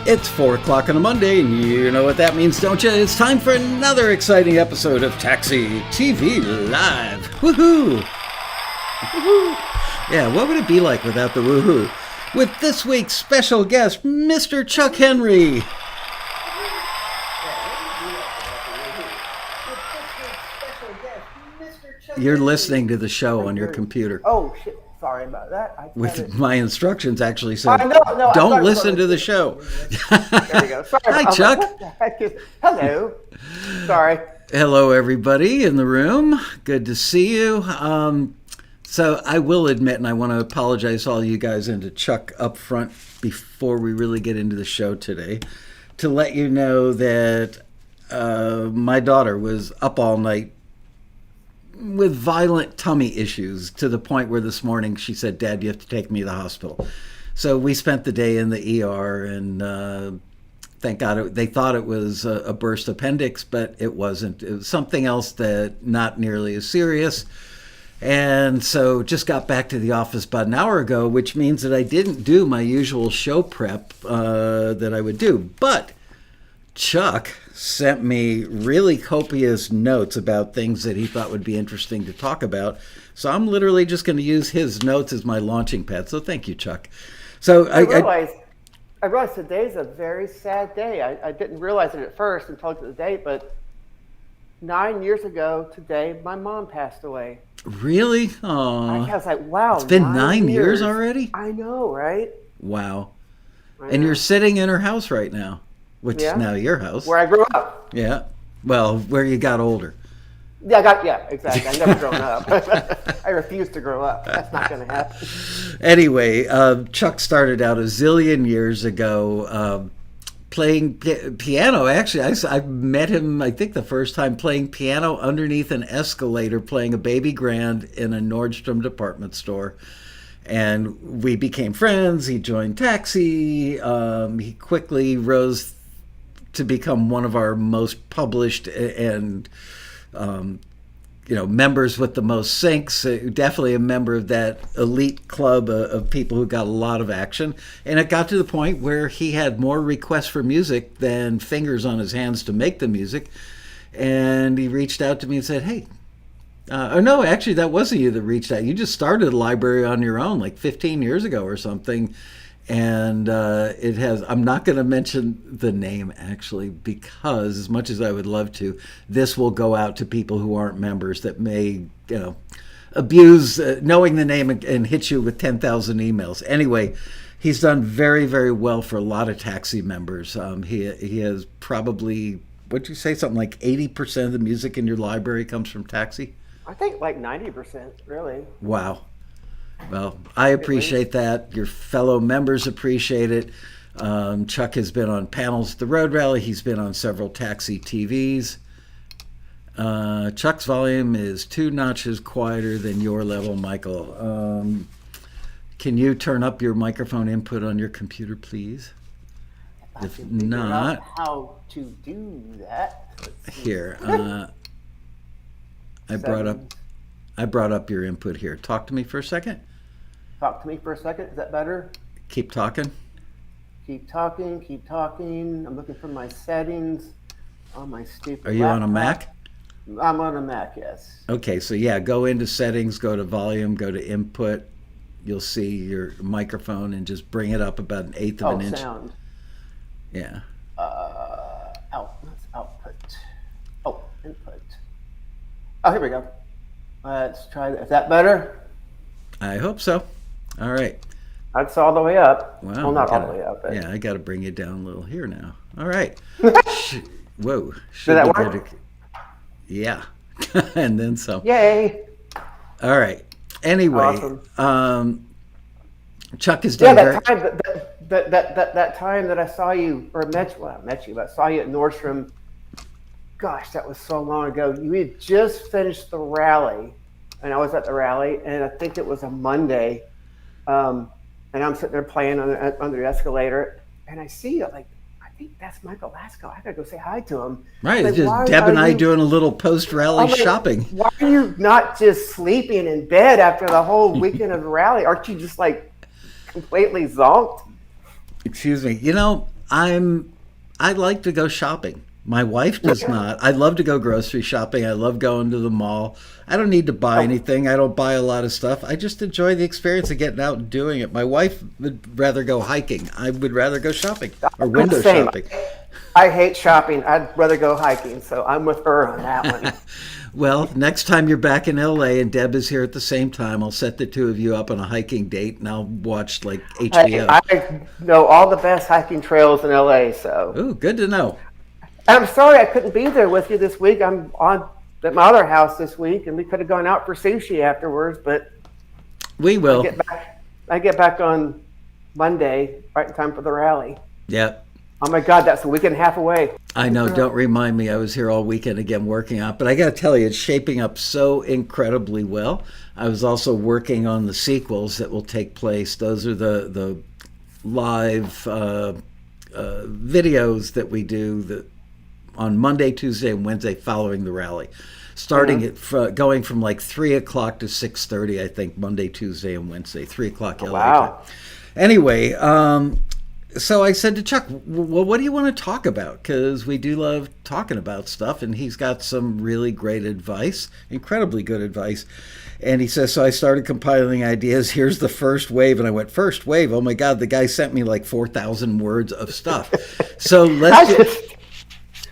It's 4 o'clock on a Monday, and you know what that means, don't you? It's time for another exciting episode of TAXITV Live. Woohoo! Woohoo! Yeah, what would it be like without the woohoo? With this week's special guest, Mr. Chuck Henry. You're listening to the show on your computer. Oh, shit. Sorry about that. With my instructions actually said, no, don't listen to the show. There we go. Sorry. Hi, Chuck. Like, what the heck is... Hello. Sorry. Hello, everybody in the room. Good to see you. So I will admit, and I want to apologize to all you guys and to Chuck up front before we really get into the show today, to let you know that my daughter was up all night with violent tummy issues to the point where this morning she said, "Dad, you have to take me to the hospital." So we spent the day in the ER, and thank God they thought it was a burst appendix, but it wasn't. It was something else that not nearly as serious. And so just got back to the office about an hour ago, which means that I didn't do my usual show prep that I would do. But Chuck sent me really copious notes about things that he thought would be interesting to talk about. So I'm literally just going to use his notes as my launching pad. So thank you, Chuck. So I realized today's a very sad day. I didn't realize it at first until I looked at the date, but 9 years ago today, my mom passed away. Really? I was like, wow. It's been 9 years already? I know, right? Wow. And you're sitting in her house right now, which is now your house. Where I grew up. Yeah. Well, where you got older. Yeah, exactly. I never grown up. I refuse to grow up. That's not going to happen. Anyway, Chuck started out a zillion years ago playing piano. Actually, I met him, I think, the first time playing piano underneath an escalator, playing a baby grand in a Nordstrom department store. And we became friends. He joined Taxi. He quickly rose to become one of our most published and members with the most syncs. Definitely a member of that elite club of people who got a lot of action. And it got to the point where he had more requests for music than fingers on his hands to make the music. And he reached out to me and said, "Hey, no, actually, that wasn't you that reached out. You just started a library on your own like 15 years ago or something." And it has, I'm not going to mention the name actually, because as much as I would love to, this will go out to people who aren't members that may, abuse knowing the name and hit you with 10,000 emails. Anyway, he's done very, very well for a lot of Taxi members. He has probably, what'd you say, something like 80% of the music in your library comes from Taxi? I think like 90%, really. Wow. Well, I appreciate that. Your fellow members appreciate it. Chuck has been on panels at the Road Rally. He's been on several TAXITVs. Chuck's volume is 2 notches quieter than your level, Michael. Can you turn up your microphone input on your computer, please? If not, how to do that? Here. I brought up your input here. Talk to me for a second. Talk to me for a second. Is that better? Keep talking. Keep talking. I'm looking for my settings on my stupid Are you laptop. on a Mac? I'm on a Mac, yes. Okay, so yeah, go into settings, go to volume, go to input. You'll see your microphone and just bring it up about 1/8 of an inch. Sound. Yeah. That's output. Oh, input. Oh, here we go. Let's try that. Is that better? I hope so. All right. That's all the way up. Wow. Well, not all the way up. But... Yeah, I got to bring you down a little here now. All right. Whoa. Did that work? Yeah. And then some. Yay. All right. Anyway, awesome. Chuck has done that time that I saw you, or met you, but I saw you at Nordstrom. Gosh, that was so long ago. You had just finished the rally, and I was at the rally, and I think it was a Monday. And I'm sitting there playing under the escalator, and I see you, like, I think that's Michael Lasco. I gotta go say hi to him. Right, like, just Deb and I doing a little post-rally shopping. Why are you not just sleeping in bed after the whole weekend of the rally? Aren't you just like completely zonked? Excuse me. You know, I like to go shopping. My wife does not. I love to go grocery shopping. I love going to the mall. I don't need to buy Oh, anything. I don't buy a lot of stuff. I just enjoy the experience of getting out and doing it. My wife would rather go hiking. I would rather go shopping or window same. shopping. I hate shopping. I'd rather go hiking, so I'm with her on that one. Well, next time you're back in LA and Deb is here at the same time, I'll set the two of you up on a hiking date and I'll watch like Hey, HBO. I know all the best hiking trails in LA, so. Ooh, good to know. And I'm sorry I couldn't be there with you this week. I'm on at my other house this week, and we could have gone out for sushi afterwards, but We will. I get back on Monday, right in time for the rally. Yeah. Oh my God, that's a week and a half away. I know. Don't remind me. I was here all weekend again working on it. But I got to tell you, it's shaping up so incredibly well. I was also working on the sequels that will take place. Those are the live videos that we do on Monday, Tuesday, and Wednesday following the rally. Starting going from like 3 o'clock to 6:30, I think, Monday, Tuesday, and Wednesday, 3 o'clock LA Wow. time. Anyway, so I said to Chuck, well, what do you want to talk about? Because we do love talking about stuff, and he's got some really great advice, incredibly good advice. And he says, so I started compiling ideas. Here's the first wave. And I went, first wave? Oh my God, the guy sent me like 4,000 words of stuff. So let's just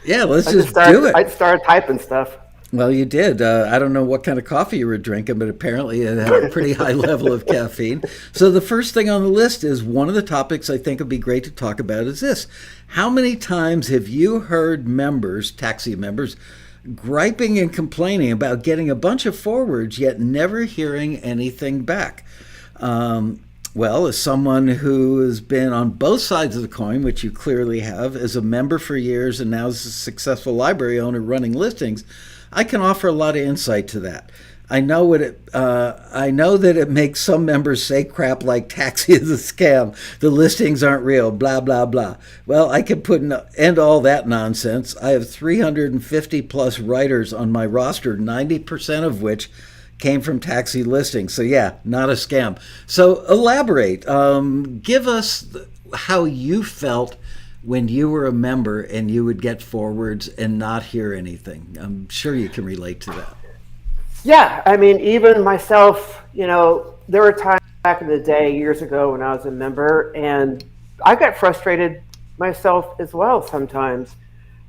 do it. I started typing stuff. Well, you did. I don't know what kind of coffee you were drinking, but apparently it had a pretty high level of caffeine. So the first thing on the list is one of the topics I think would be great to talk about is this. How many times have you heard members, taxi members, griping and complaining about getting a bunch of forwards yet never hearing anything back? Well, as someone who has been on both sides of the coin, which you clearly have, as a member for years and now as a successful library owner running listings, I can offer a lot of insight to that. I know that it makes some members say crap like taxi is a scam, the listings aren't real, blah, blah, blah. Well, I can put an end to all that nonsense. I have 350 plus writers on my roster, 90% of which came from taxi listings. So yeah, not a scam. So elaborate. Give us how you felt when you were a member and you would get forwards and not hear anything. I'm sure you can relate to that. Yeah, I mean, even myself, there were times back in the day, years ago, when I was a member, and I got frustrated myself as well sometimes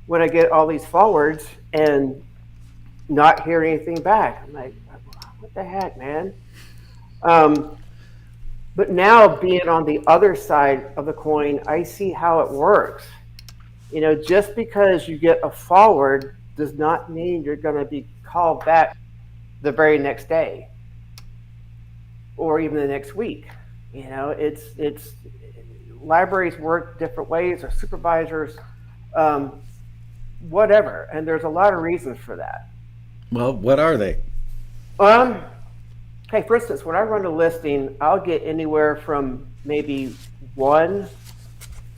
when I get all these forwards and not hear anything back. I'm like, what the heck, man? But now being on the other side of the coin, I see how it works. Just because you get a forward does not mean you're going to be called back the very next day or even the next week. It's libraries work different ways, or supervisors, whatever. And there's a lot of reasons for that. Well, what are they? Okay, for instance, when I run a listing, I'll get anywhere from maybe 1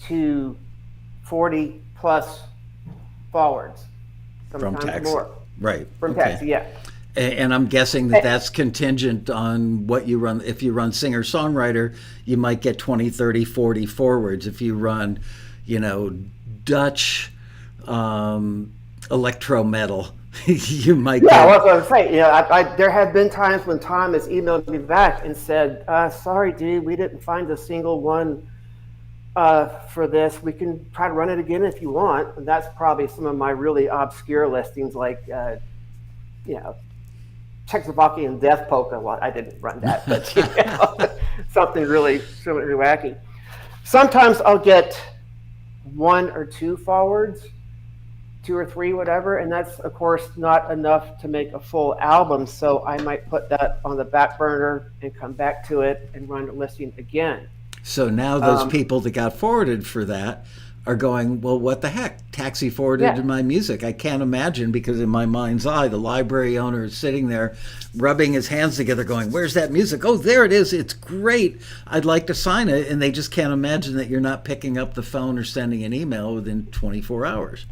to 40 plus forwards. From Sometimes taxi. more. Right. From Okay. taxi, yeah. And I'm guessing that that's contingent on what you run. If you run singer-songwriter, you might get 20, 30, 40 forwards. If you run, Dutch electro metal, you might Yeah, get... well, that's what I'm saying. There have been times when Tom has emailed me back and said, sorry, dude, we didn't find a single one for this. We can try to run it again if you want. And that's probably some of my really obscure listings, like, Czechoslovakian death polka. Well, I didn't run that, but something really wacky. Sometimes I'll get 1 or 2 forwards, 2 or 3, whatever, and that's of course not enough to make a full album. So I might put that on the back burner and come back to it and run the listing again. So now those people that got forwarded for that are going, well, what the heck? Taxi forwarded my music. I can't imagine, because in my mind's eye, the library owner is sitting there rubbing his hands together going, where's that music? Oh, there it is. It's great. I'd like to sign it. And they just can't imagine that you're not picking up the phone or sending an email within 24 hours.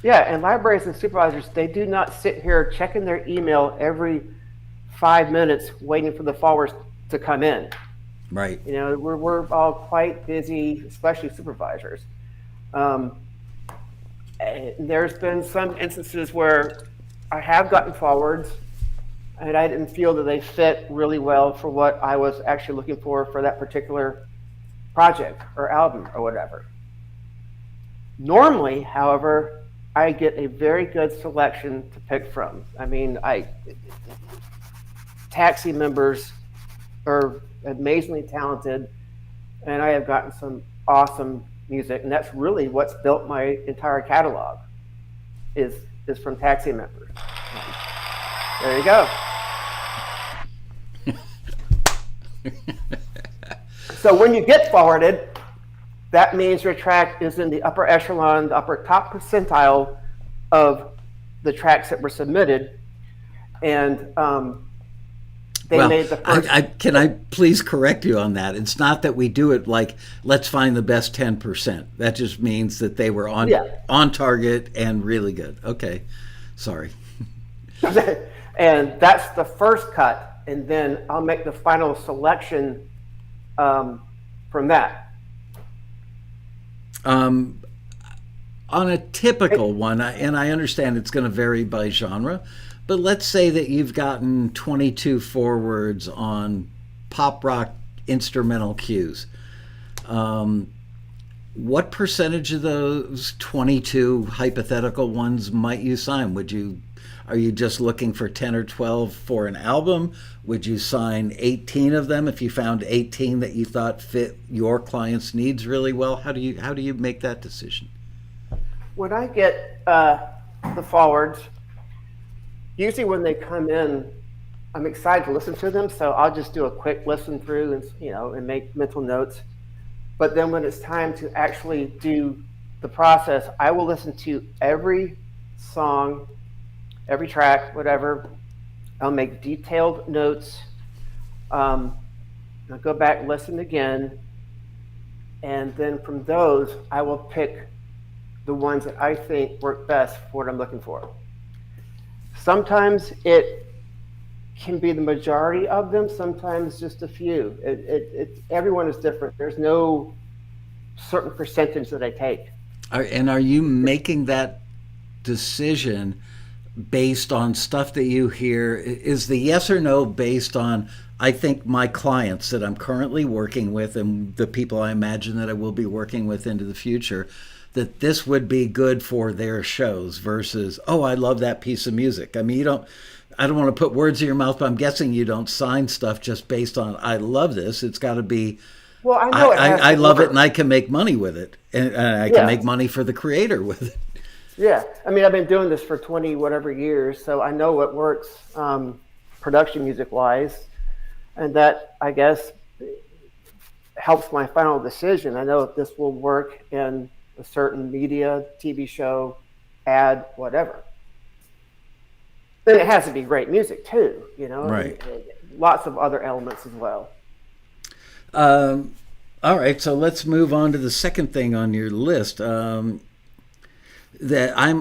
Yeah, and libraries and supervisors, they do not sit here checking their email every 5 minutes waiting for the forwards to come in. Right. We're all quite busy, especially supervisors. And there's been some instances where I have gotten forwards and I didn't feel that they fit really well for what I was actually looking for that particular project or album or whatever. Normally, however, I get a very good selection to pick from. I mean, Taxi members are amazingly talented, and I have gotten some awesome music, and that's really what's built my entire catalog is from Taxi members. There you go. So when you get forwarded, that means your track is in the upper echelon, the upper top percentile of the tracks that were submitted, and they made the first. Can I please correct you on that? It's not that we do it like, let's find the best 10%. That just means that they were on target and really good. Okay, sorry. And that's the first cut, and then I'll make the final selection from that. On a typical one, and I understand it's going to vary by genre, but let's say that you've gotten 22 forwards on pop rock instrumental cues. What percentage of those 22 hypothetical ones might you sign? Are you just looking for 10 or 12 for an album? Would you sign 18 of them if you found 18 that you thought fit your client's needs really well? How do you make that decision? When I get the forwards, usually when they come in, I'm excited to listen to them, so I'll just do a quick listen through and make mental notes. But then when it's time to actually do the process, I will listen to every song, every track, whatever. I'll make detailed notes. I'll go back, listen again, and then from those, I will pick the ones that I think work best for what I'm looking for. Sometimes it can be the majority of them, sometimes just a few. Everyone is different. There's no certain percentage that I take. Are you making that decision based on stuff that you hear? Is the yes or no based on, I think my clients that I'm currently working with and the people I imagine that I will be working with into the future, that this would be good for their shows versus, oh, I love that piece of music? I mean, I don't want to put words in your mouth, but I'm guessing you don't sign stuff just based on, I love this. It's got to be, well, I know I love it and I can make money with it. And I can make money for the creator with it. Yeah. I mean, I've been doing this for 20 whatever years, so I know what works production music wise. And that, I guess, helps my final decision. I know if this will work in a certain media, TV show, ad, whatever. Then it has to be great music too, Right. And lots of other elements as well. All right, so let's move on to the second thing on your list. That I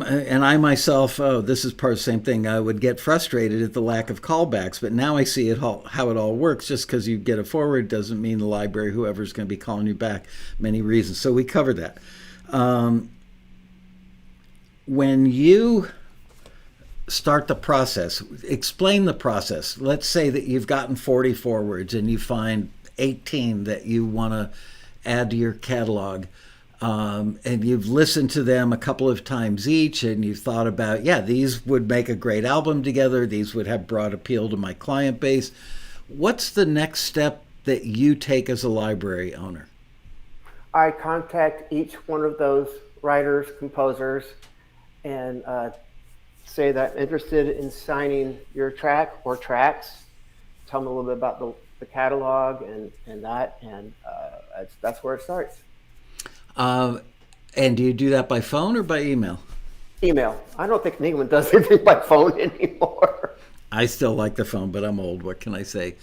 myself, this is part of the same thing. I would get frustrated at the lack of callbacks, but now I see how it all works. Just because you get a forward doesn't mean the library, whoever's going to be calling you back. Many reasons. So we covered that. When you start the process, explain the process. Let's say that you've gotten 40 forwards and you find 18 that you want to add to your catalog. And you've listened to them a couple of times each, and you've thought about, these would make a great album together. These would have broad appeal to my client base. What's the next step that you take as a library owner? I contact each one of those writers, composers, and say that I'm interested in signing your track or tracks. Tell them a little bit about the catalog and that's where it starts. And do you do that by phone or by email? Email. I don't think anyone does anything by phone anymore. I still like the phone, but I'm old. What can I say?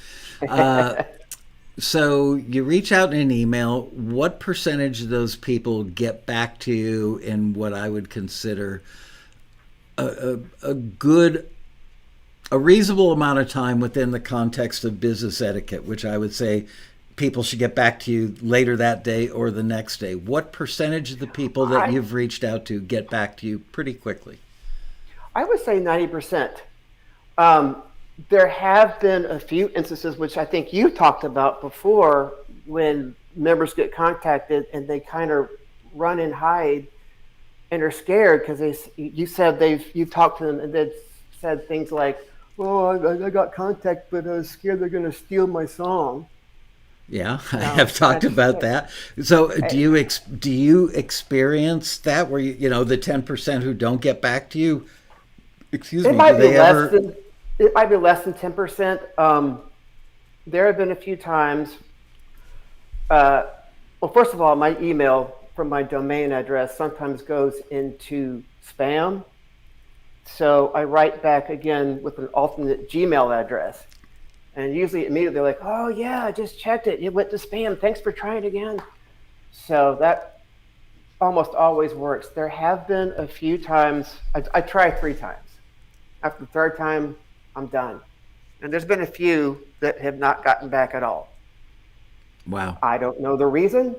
So you reach out in an email. What percentage of those people get back to you in what I would consider a reasonable amount of time within the context of business etiquette, which I would say people should get back to you later that day or the next day. What percentage of the people that you've reached out to get back to you pretty quickly? I would say 90%. There have been a few instances, which I think you talked about before, when members get contacted and they kind of run and hide and are scared because you've talked to them and they've said things like, "Oh, I got contact, but I was scared they're going to steal my song." Yeah, I have talked about that. So, do you experience that where the 10% who don't get back to you? Excuse me. It might be less than 10%. There have been a few times. Well, first of all, my email from my domain address sometimes goes into spam. So I write back again with an alternate Gmail address. And usually immediately they're like, "Oh, yeah, I just checked it. It went to spam. Thanks for trying again." So that almost always works. There have been a few times, I tried 3 times. After the 3rd time, I'm done. And there's been a few that have not gotten back at all. Wow. I don't know the reason.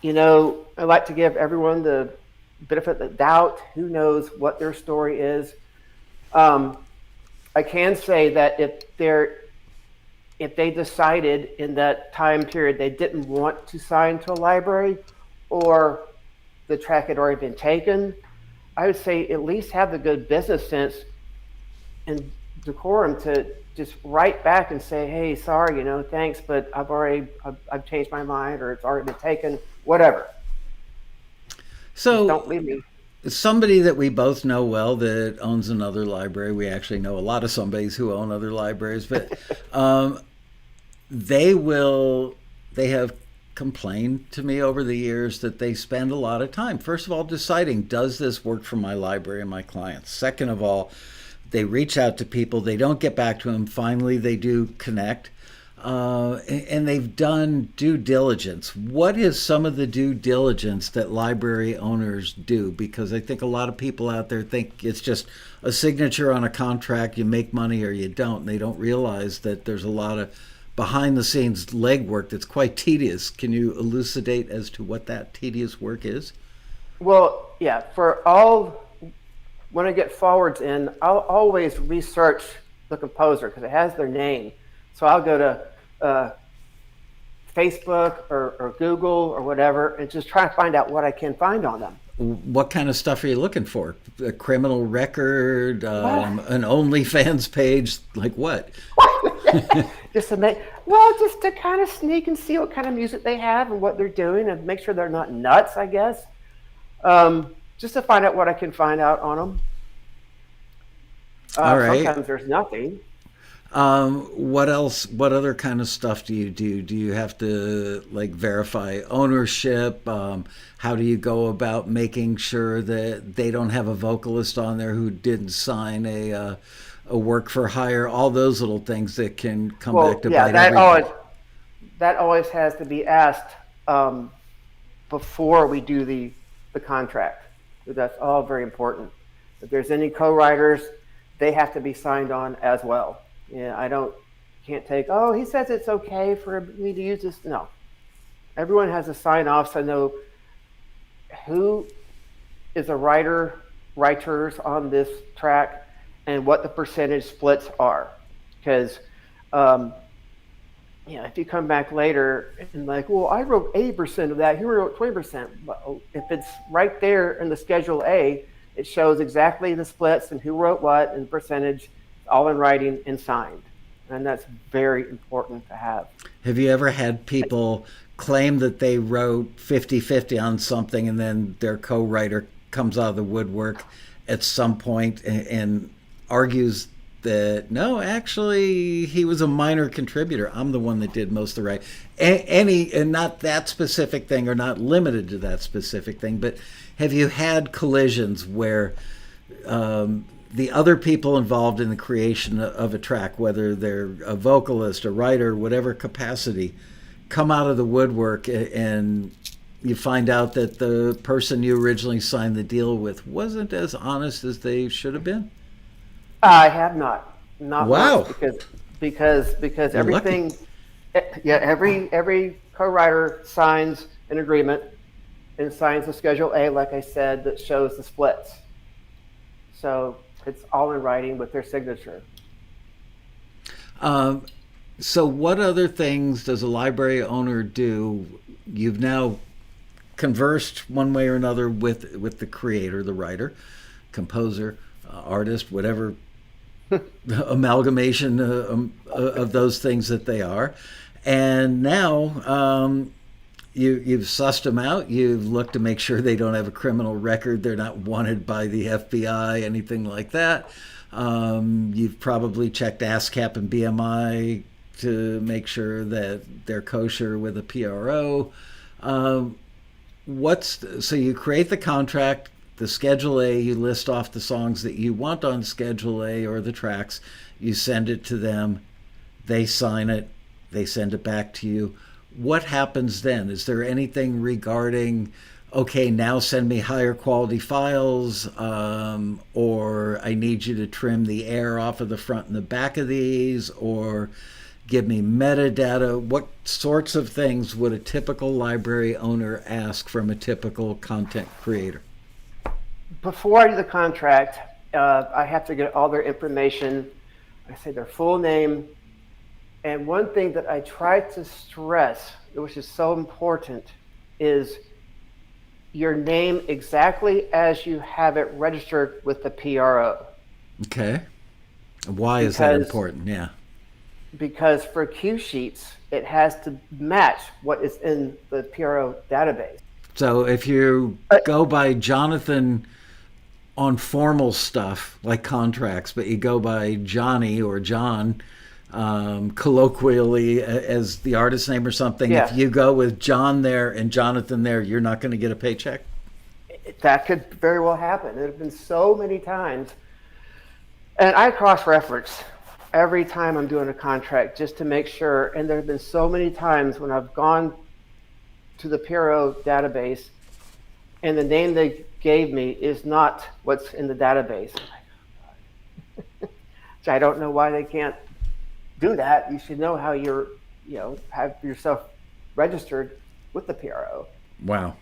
I like to give everyone the benefit of the doubt. Who knows what their story is? I can say that if they decided in that time period they didn't want to sign to a library, or the track had already been taken, I would say at least have the good business sense and decorum to just write back and say, "Hey, sorry, thanks, but I've changed my mind, or it's already been taken," whatever. So just don't leave me. Somebody that we both know well that owns another library. We actually know a lot of somebodies who own other libraries, but they have complained to me over the years that they spend a lot of time, first of all, deciding, does this work for my library and my clients? Second of all, they reach out to people, they don't get back to them. Finally, they do connect, and they've done due diligence. What is some of the due diligence that library owners do? Because I think a lot of people out there think it's just a signature on a contract, you make money or you don't. And they don't realize that there's a lot of behind-the-scenes legwork that's quite tedious. Can you elucidate as to what that tedious work is? Well, yeah, when I get forwards in, I'll always research the composer because it has their name. So I'll go to Facebook or Google or whatever and just try to find out what I can find on them. What kind of stuff are you looking for? A criminal record, an OnlyFans page, like what? just to kind of sneak and see what kind of music they have and what they're doing and make sure they're not nuts, I guess. Just to find out what I can find out on them. All right. Sometimes there's nothing. What else? What other kind of stuff do you do? Do you have to verify ownership? How do you go about making sure that they don't have a vocalist on there who didn't sign a work for hire? All those little things that can come back to bite everybody. That always has to be asked before we do the contract. That's all very important. If there's any co-writers, they have to be signed on as well. Yeah, can't take, "Oh, he says it's okay for me to use this." No. Everyone has to sign off so I know who is a writers on this track and what the percentage splits are. Because if you come back later and "Well, I wrote 80% of that, he wrote 20%. Well, if it's right there in the Schedule A, it shows exactly the splits and who wrote what and percentage, all in writing and signed. And that's very important to have. Have you ever had people claim that they wrote 50-50 on something and then their co-writer comes out of the woodwork at some point and argues that, "No, actually, he was a minor contributor. I'm the one that did most of the writing." And not that specific thing or not limited to that specific thing, but have you had collisions where the other people involved in the creation of a track, whether they're a vocalist, a writer, whatever capacity, come out of the woodwork and you find out that the person you originally signed the deal with wasn't as honest as they should have been? I have not. Not wow. Once because everything Yeah, every co-writer signs an agreement and signs the Schedule A, like I said, that shows the splits. So it's all in writing with their signature. Um, so, what other things does a library owner do? You've now conversed one way or another with the creator, the writer, composer, artist, whatever amalgamation of those things that they are, and now you've sussed them out. You've looked to make sure they don't have a criminal record. They're not wanted by the FBI, anything like that. You've probably checked ASCAP and BMI to make sure that they're kosher with a PRO. So you create the contract, the Schedule A, you list off the songs that you want on Schedule A or the tracks, you send it to them, they sign it, they send it back to you. What happens then? Is there anything regarding, okay, now send me higher quality files, or I need you to trim the air off of the front and the back of these, or give me metadata? What sorts of things would a typical library owner ask from a typical content creator? Before I do the contract, I have to get all their information. I say their full name. And one thing that I try to stress, which is so important, is your name exactly as you have it registered with the PRO. Okay. Why is that important? Yeah. Because for Q sheets, it has to match what is in the PRO database. So if you go by Jonathan on formal stuff like contracts, but you go by Johnny or John colloquially as the artist name or something, Yeah. if you go with John there and Jonathan there, you're not going to get a paycheck? That could very well happen. There have been so many times. And I cross-reference every time I'm doing a contract just to make sure. And there have been so many times when I've gone to the PRO database and the name they gave me is not what's in the database. So I don't know why they can't do that. You should know how have yourself registered with the PRO. Wow.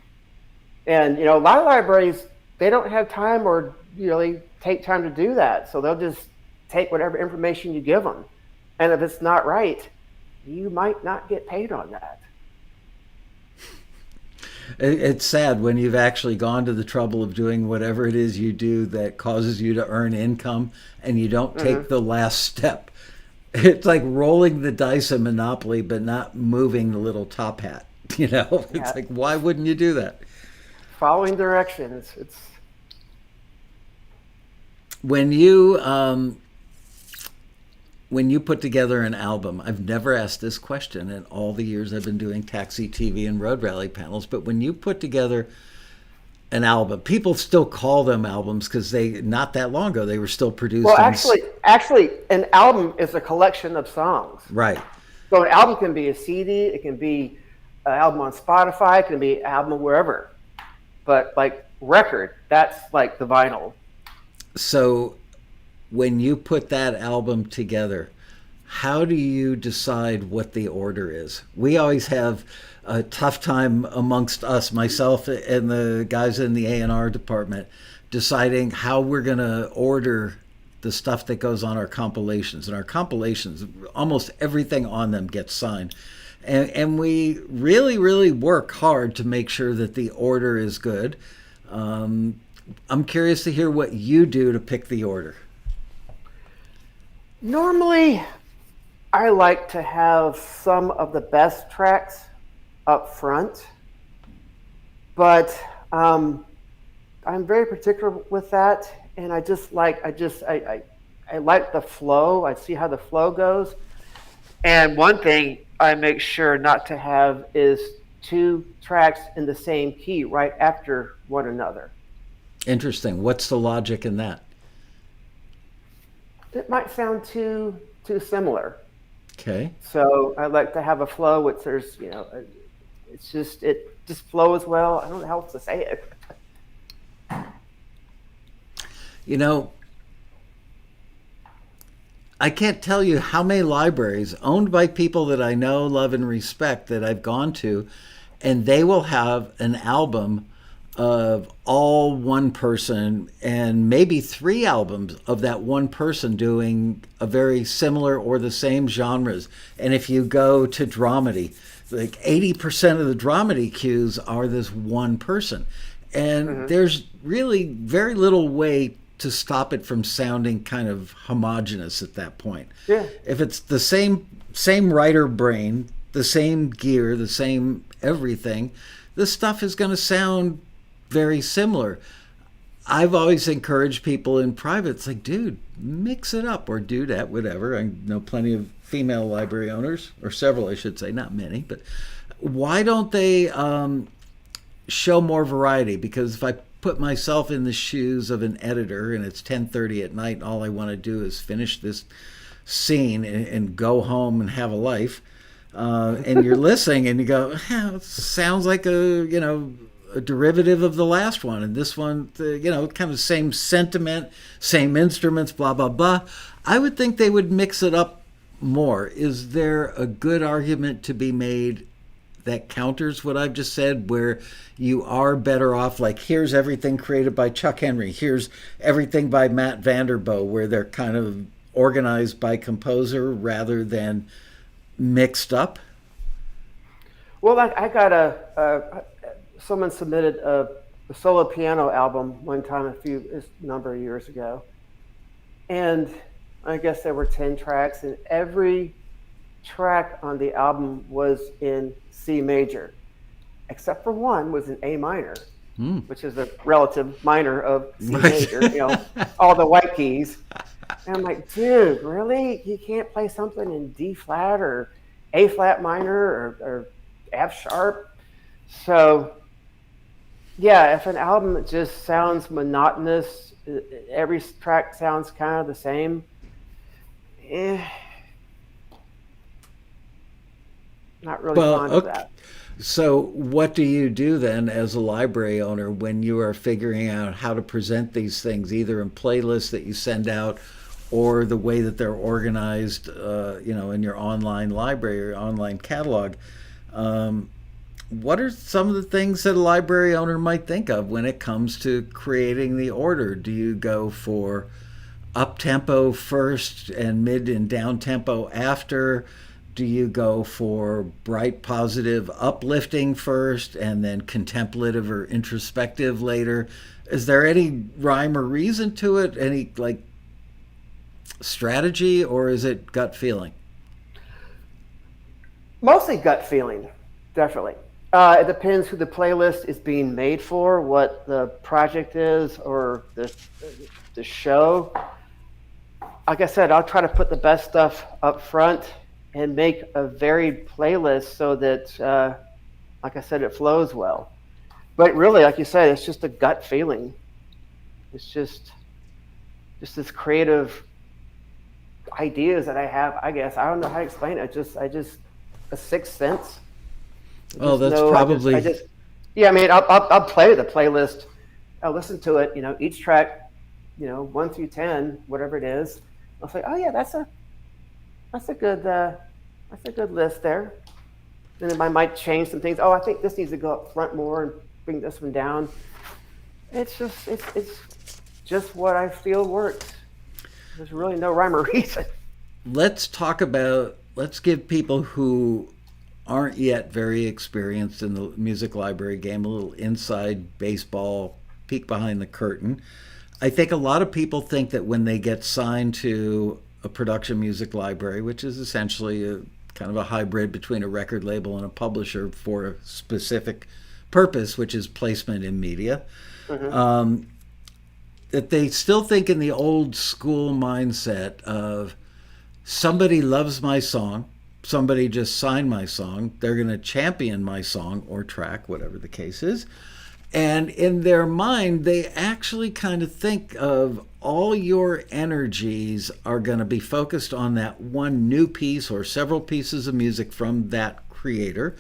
And a lot of libraries, they don't have time or really take time to do that. So they'll just take whatever information you give them. And if it's not right, you might not get paid on that. It's sad when you've actually gone to the trouble of doing whatever it is you do that causes you to earn income and you don't take the last step. It's like rolling the dice in Monopoly but not moving the little top hat. It's like, why wouldn't you do that? Following directions. It's when you put together an album, I've never asked this question in all the years I've been doing TAXITV and Road Rally panels, but when you put together an album, people still call them albums because not that long ago, they were still produced. Well, actually, an album is a collection of songs. Right. So an album can be a CD, it can be an album on Spotify, it can be an album wherever. But like record, that's like the vinyl. So when you put that album together, how do you decide what the order is? We always have a tough time amongst us, myself and the guys in the A&R department, deciding how we're going to order the stuff that goes on our compilations. And our compilations, almost everything on them gets signed. And we really, really work hard to make sure that the order is good. I'm curious to hear what you do to pick the order. Normally, I like to have some of the best tracks up front, but I'm very particular with that, and I like the flow. I see how the flow goes, and one thing I make sure not to have is two tracks in the same key right after one another. Interesting. What's the logic in that? It might sound too similar. Okay. So I like to have a flow which there's, it just flows well. I don't know how else to say it. I can't tell you how many libraries owned by people that I know, love, and respect that I've gone to, and they will have an album of all one person and maybe three albums of that one person doing a very similar or the same genres. And if you go to dramedy, like 80% of the dramedy cues are this one person. And there's really very little way to stop it from sounding kind of homogenous at that point. Yeah. If it's the same writer brain, the same gear, the same everything, this stuff is going to sound very similar. I've always encouraged people in private, it's like, dude, mix it up, or do that, whatever. I know plenty of female library owners, or several, I should say, not many, but why don't they show more variety? Because if I put myself in the shoes of an editor and it's 10:30 at night and all I want to do is finish this scene and go home and have a life, and you're listening and you go, it sounds like a derivative of the last one, and this one, kind of same sentiment, same instruments, blah, blah, blah. I would think they would mix it up more. Is there a good argument to be made that counters what I've just said, where you are better off, like, here's everything created by Chuck Henry, here's everything by Matt Vanderboe, where they're kind of organized by composer rather than mixed up? Well, I got someone submitted a solo piano album one time a number of years ago, and I guess there were 10 tracks, and every track on the album was in C major, except for one was in A minor, which is a relative minor of C major, all the white keys. And I'm like, dude, really? You can't play something in D flat or A flat minor or F sharp? So, yeah, if an album just sounds monotonous, every track sounds kind of the same, not really fond of that. So what do you do then as a library owner when you are figuring out how to present these things, either in playlists that you send out or the way that they're organized, in your online library or online catalog? What are some of the things that a library owner might think of when it comes to creating the order? Do you go for up-tempo first and mid and down-tempo after? Do you go for bright, positive, uplifting first and then contemplative or introspective later? Is there any rhyme or reason to it? Any, strategy, or is it gut feeling? Mostly gut feeling, definitely. It depends who the playlist is being made for, what the project is, or the show. Like I said, I'll try to put the best stuff up front and make a varied playlist so that, like I said, it flows well. But really, like you said, it's just a gut feeling. It's just this creative ideas that I have. I guess I don't know how to explain it. I just a sixth sense. Oh, that's probably. I'll play the playlist. I'll listen to it. Each track, 1 through 10, whatever it is. I'll say, oh yeah, that's a good list there. Then I might change some things. Oh, I think this needs to go up front more and bring this one down. It's just what I feel works. There's really no rhyme or reason. Let's give people who aren't yet very experienced in the music library game a little inside baseball, peek behind the curtain. I think a lot of people think that when they get signed to a production music library, which is essentially a kind of a hybrid between a record label and a publisher for a specific purpose, which is placement in media, that they still think in the old school mindset of somebody loves my song, somebody just signed my song, they're going to champion my song or track, whatever the case is. And in their mind, they actually kind of think of all your energies are going to be focused on that one new piece or several pieces of music from that creator,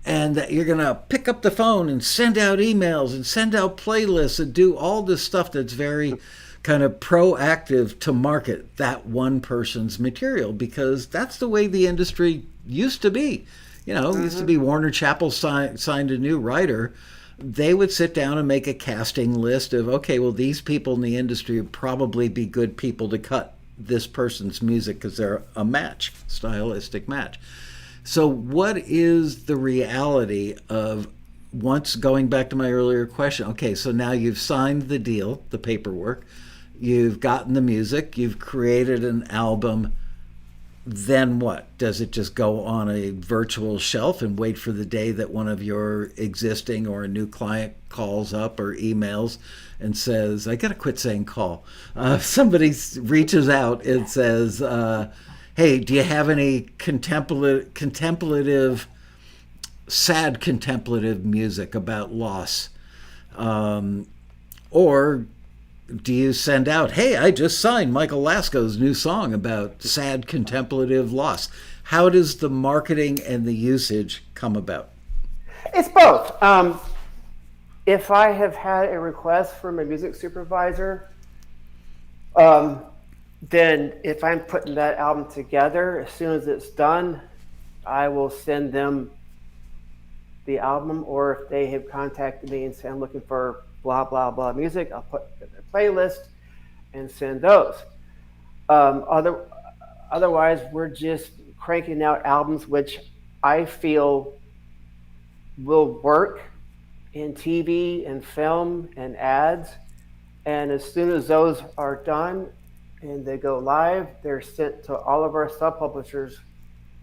and that you're going to pick up the phone and send out emails and send out playlists and do all this stuff that's very kind of proactive to market that one person's material, because that's the way the industry used to be. You know, it used to be Warner Chappell signed a new writer. They would sit down and make a casting list of, okay, well, these people in the industry would probably be good people to cut this person's music because they're a match, stylistic match. So what is the reality of, once going back to my earlier question, okay, so now you've signed the deal, the paperwork, you've gotten the music, you've created an album, then what? Does it just go on a virtual shelf and wait for the day that one of your existing or a new client calls up or emails and says, I got to quit saying call. Somebody reaches out and says, hey, do you have any contemplative, sad contemplative music about loss? Or do you send out, hey, I just signed Michael Lasco's new song about sad contemplative loss? How does the marketing and the usage come about? It's both. If I have had a request from a music supervisor, then if I'm putting that album together, as soon as it's done, I will send them the album. Or if they have contacted me and say, I'm looking for blah, blah, blah music, I'll put it in their playlist and send those. Otherwise, we're just cranking out albums which I feel will work in TV and film and ads. And as soon as those are done and they go live, they're sent to all of our sub-publishers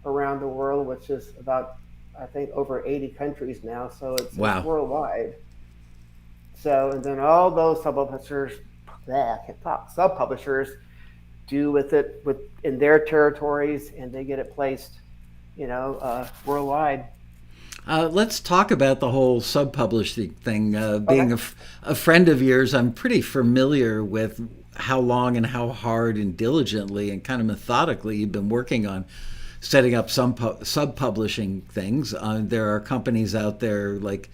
around the world, which is about, I think, over 80 countries now. So it's worldwide. So, and then all those sub-publishers do with it in their territories, and they get it placed, worldwide. Let's talk about the whole sub-publishing thing. Being a friend of yours, I'm pretty familiar with how long and how hard and diligently and kind of methodically you've been working on setting up some sub-publishing things. There are companies out there like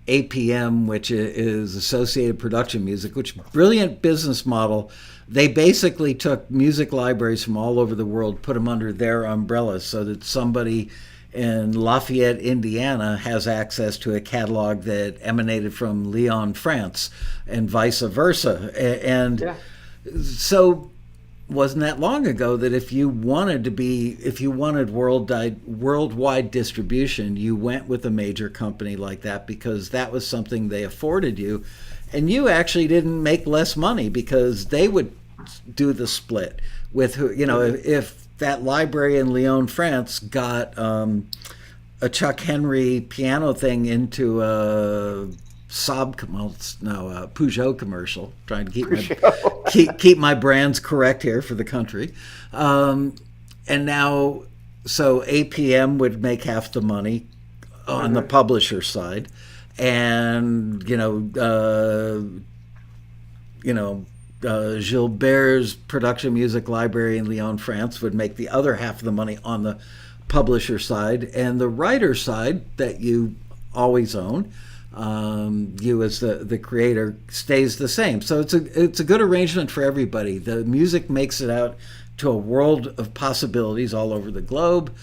APM, which is Associated Production Music, which brilliant business model. They basically took music libraries from all over the world, put them under their umbrella so that somebody in Lafayette, Indiana has access to a catalog that emanated from Lyon, France, and vice versa. And so wasn't that long ago that if you wanted worldwide distribution, you went with a major company like that because that was something they afforded you. And you actually didn't make less money because they would do the split with who, if that library in Lyon, France got a Chuck Henry piano thing into a Peugeot commercial, trying to keep my brands correct here for the country. And now, so APM would make half the money on the publisher side, and Gilbert's production music library in Lyon, France would make the other half of the money on the publisher side, and the writer side that you always own, you as the creator, stays the same. So it's a good arrangement for everybody. The music makes it out to a world of possibilities all over the globe,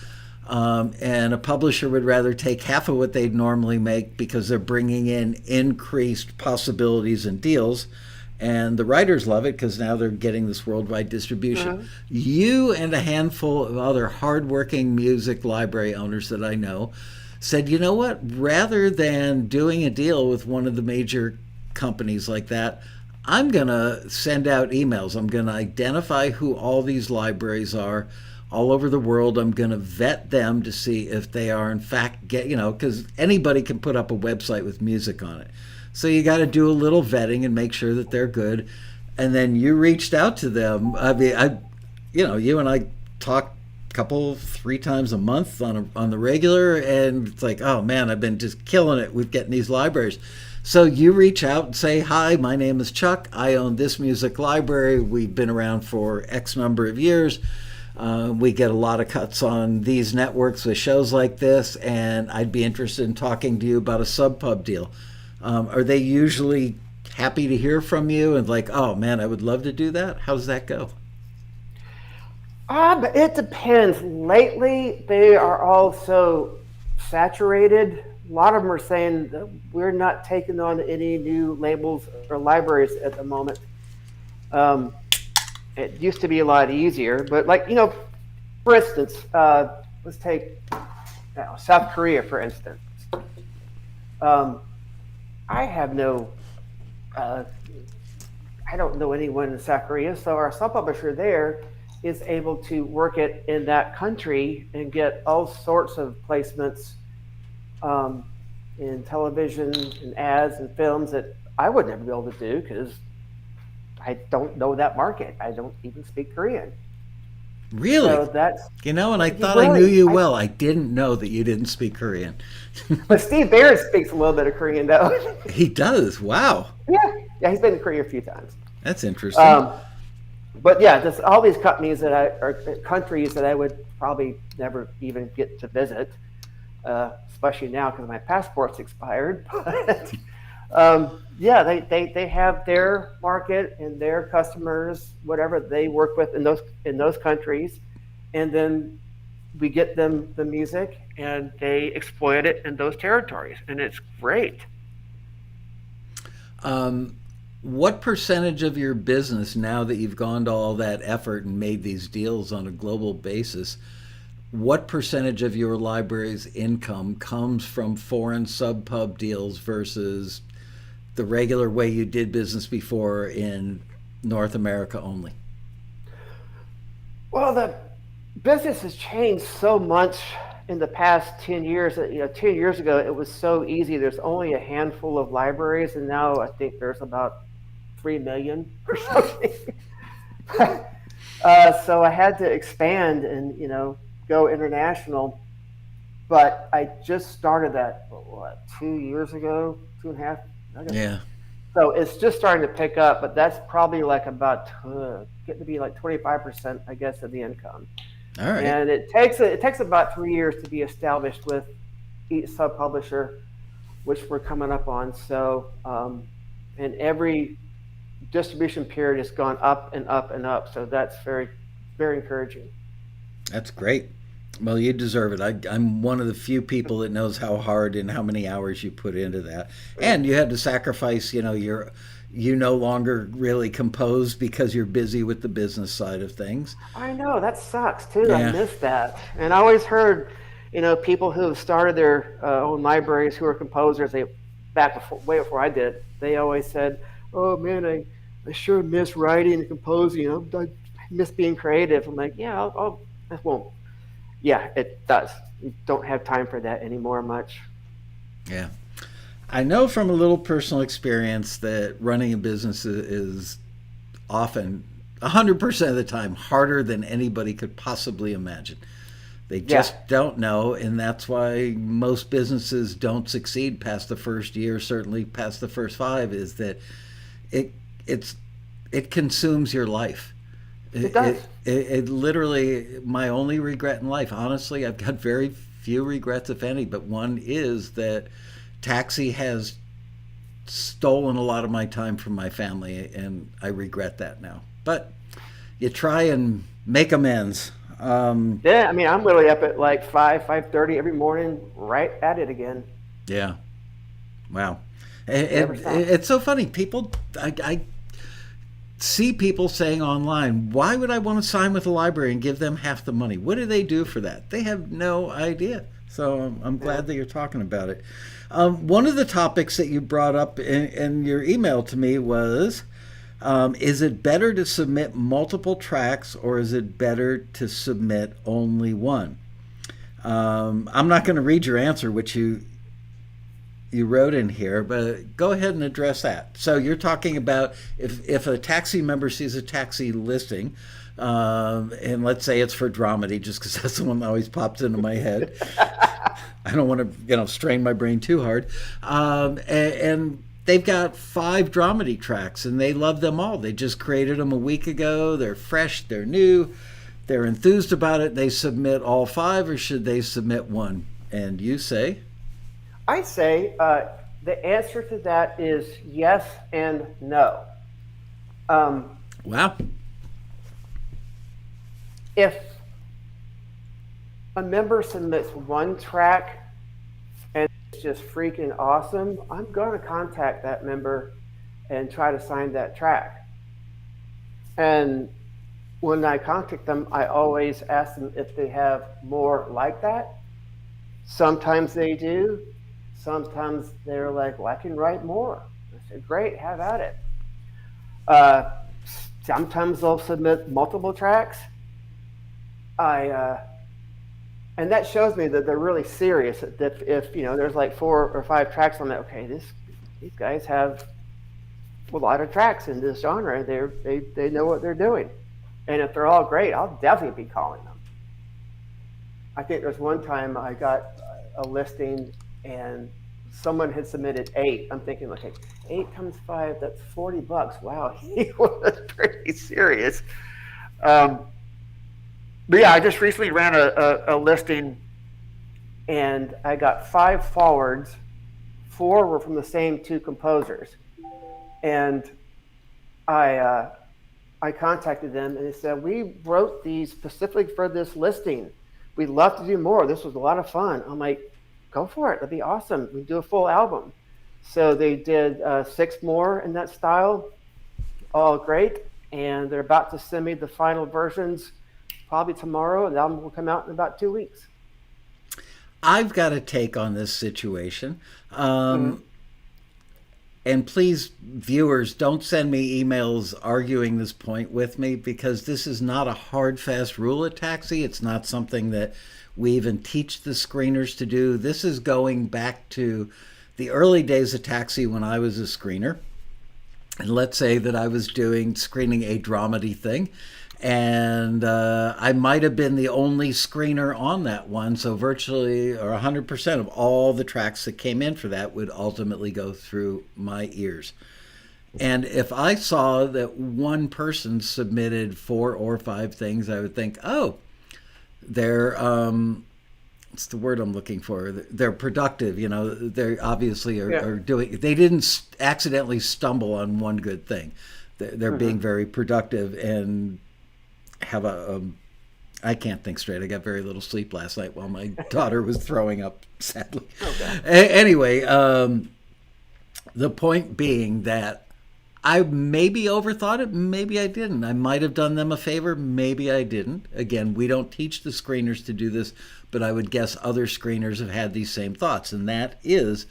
and a publisher would rather take half of what they'd normally make because they're bringing in increased possibilities and deals. And the writers love it because now they're getting this worldwide distribution. You and a handful of other hardworking music library owners that I know said, you know what, rather than doing a deal with one of the major companies like that, I'm going to send out emails. I'm going to identify who all these libraries are all over the world. I'm going to vet them to see if they are in fact, because anybody can put up a website with music on it. So you got to do a little vetting and make sure that they're good. And then you reached out to them. I mean, you and I talk 3 times a month on the regular, and it's like, oh man, I've been just killing it with getting these libraries. So you reach out and say, hi, my name is Chuck. I own this music library. We've been around for X number of years. We get a lot of cuts on these networks with shows like this, and I'd be interested in talking to you about a sub-pub deal. Are they usually happy to hear from you and like, oh man, I would love to do that? How does that go? But it depends. Lately, they are all so saturated. A lot of them are saying that we're not taking on any new labels or libraries at the moment. Um, it used to be a lot easier, but like, for instance, let's take South Korea, for instance. Um, I have no, uh, I don't know anyone in South Korea, so our sub-publisher there is able to work it in that country and get all sorts of placements um, in television and ads and films that I would never be able to do because I don't know that market. I don't even speak Korean. Really? So that's And I thought I really, knew you well. I didn't know that you didn't speak Korean. but Steve Barrett speaks a little bit of Korean though. He does. Wow. Yeah, he's been to Korea a few times. That's interesting. But yeah, there's all these companies are countries that I would probably never even get to visit, especially now because my passport's expired. But yeah, they have their market and their customers, whatever they work with in those countries, and then we get them the music and they exploit it in those territories, and it's great. What percentage of your business, now that you've gone to all that effort and made these deals on a global basis, what percentage of your library's income comes from foreign sub-pub deals versus the regular way you did business before in North America only? Well, the business has changed so much in the past 10 years that, 10 years ago, it was so easy. There's only a handful of libraries, and now I think there's about 3 million or something. So I had to expand and, go international. But I just started that, 2 years ago, 2.5? Yeah. So it's just starting to pick up, but that's probably like about getting to be like 25%, I guess, of the income. All right. And it takes about 3 years to be established with each sub-publisher, which we're coming up on. So, and every distribution period has gone up and up and up. So that's very, very encouraging. That's great. Well, you deserve it. I'm one of the few people that knows how hard and how many hours you put into that. And you had to sacrifice, you no longer really compose because you're busy with the business side of things. I know, that sucks too. Yeah. I missed that. And I always heard, people who have started their own libraries who are composers, way before I did, they always said, oh man, I sure miss writing and composing. I miss being creative. I'm like, yeah, I won't. Yeah, it does. You don't have time for that anymore much. Yeah. I know from a little personal experience that running a business is often 100% of the time harder than anybody could possibly imagine. They just don't know, and that's why most businesses don't succeed past the first year, certainly past the first 5, is that it consumes your life. It does. It literally, my only regret in life, honestly, I've got very few regrets, if any, but one is that Taxi has stolen a lot of my time from my family, and I regret that now. But you try and make amends. Yeah, I mean, I'm literally up at like 5:30 every morning, right at it again. Yeah. Wow. It's so funny. People, I see people saying online, why would I want to sign with a library and give them half the money? What do they do for that? They have no idea. So I'm glad that you're talking about it. One of the topics that you brought up in your email to me was, is it better to submit multiple tracks or is it better to submit only one? I'm not going to read your answer, which you wrote in here, but go ahead and address that. So you're talking about if a Taxi member sees a Taxi listing, and let's say it's for dramedy, just because that's the one that always pops into my head. I don't want to, strain my brain too hard. And they've got 5 dramedy tracks, and they love them all. They just created them a week ago. They're fresh. They're new. They're enthused about it. They submit all 5, or should they submit one? And you say? I say The answer to that is yes and no. Wow. If a member submits one track and it's just freaking awesome, I'm going to contact that member and try to sign that track. And when I contact them, I always ask them if they have more like that. Sometimes they do. Sometimes they're like, well, I can write more. I said, great, have at it. Uh, Sometimes they'll submit multiple tracks. And that shows me that they're really serious. That if there's like 4 or 5 tracks on that, okay, these guys have a lot of tracks in this genre. They know what they're doing. And if they're all great, I'll definitely be calling them. I think there's one time I got a listing and someone had submitted 8. I'm thinking, okay, 8 times 5, that's $40. Wow, he was pretty serious. But yeah, I just recently ran a listing and I got 5 forwards. 4 were from the same 2 composers. And I contacted them and they said, we wrote these specifically for this listing. We'd love to do more. This was a lot of fun. I'm like, go for it. That'd be awesome. We do a full album. So they did 6 more in that style. All great. And they're about to send me the final versions probably tomorrow. The album will come out in about 2 weeks. I've got a take on this situation. And please, viewers, don't send me emails arguing this point with me, because this is not a hard, fast rule at Taxi. It's not something that we even teach the screeners to do. This is going back to the early days of Taxi when I was a screener. And let's say that I was screening a dramedy thing. And I might have been the only screener on that one. So virtually, or 100% of all the tracks that came in for that would ultimately go through my ears. And if I saw that one person submitted 4 or 5 things, I would think, oh, they're, what's the word I'm looking for? They're productive. They obviously are doing, they didn't accidentally stumble on one good thing. They're being very productive and have I can't think straight. I got very little sleep last night while my daughter was throwing up, sadly. Okay. Anyway, the point being that I maybe overthought it, maybe I didn't. I might have done them a favor, maybe I didn't. Again, we don't teach the screeners to do this, but I would guess other screeners have had these same thoughts, and that is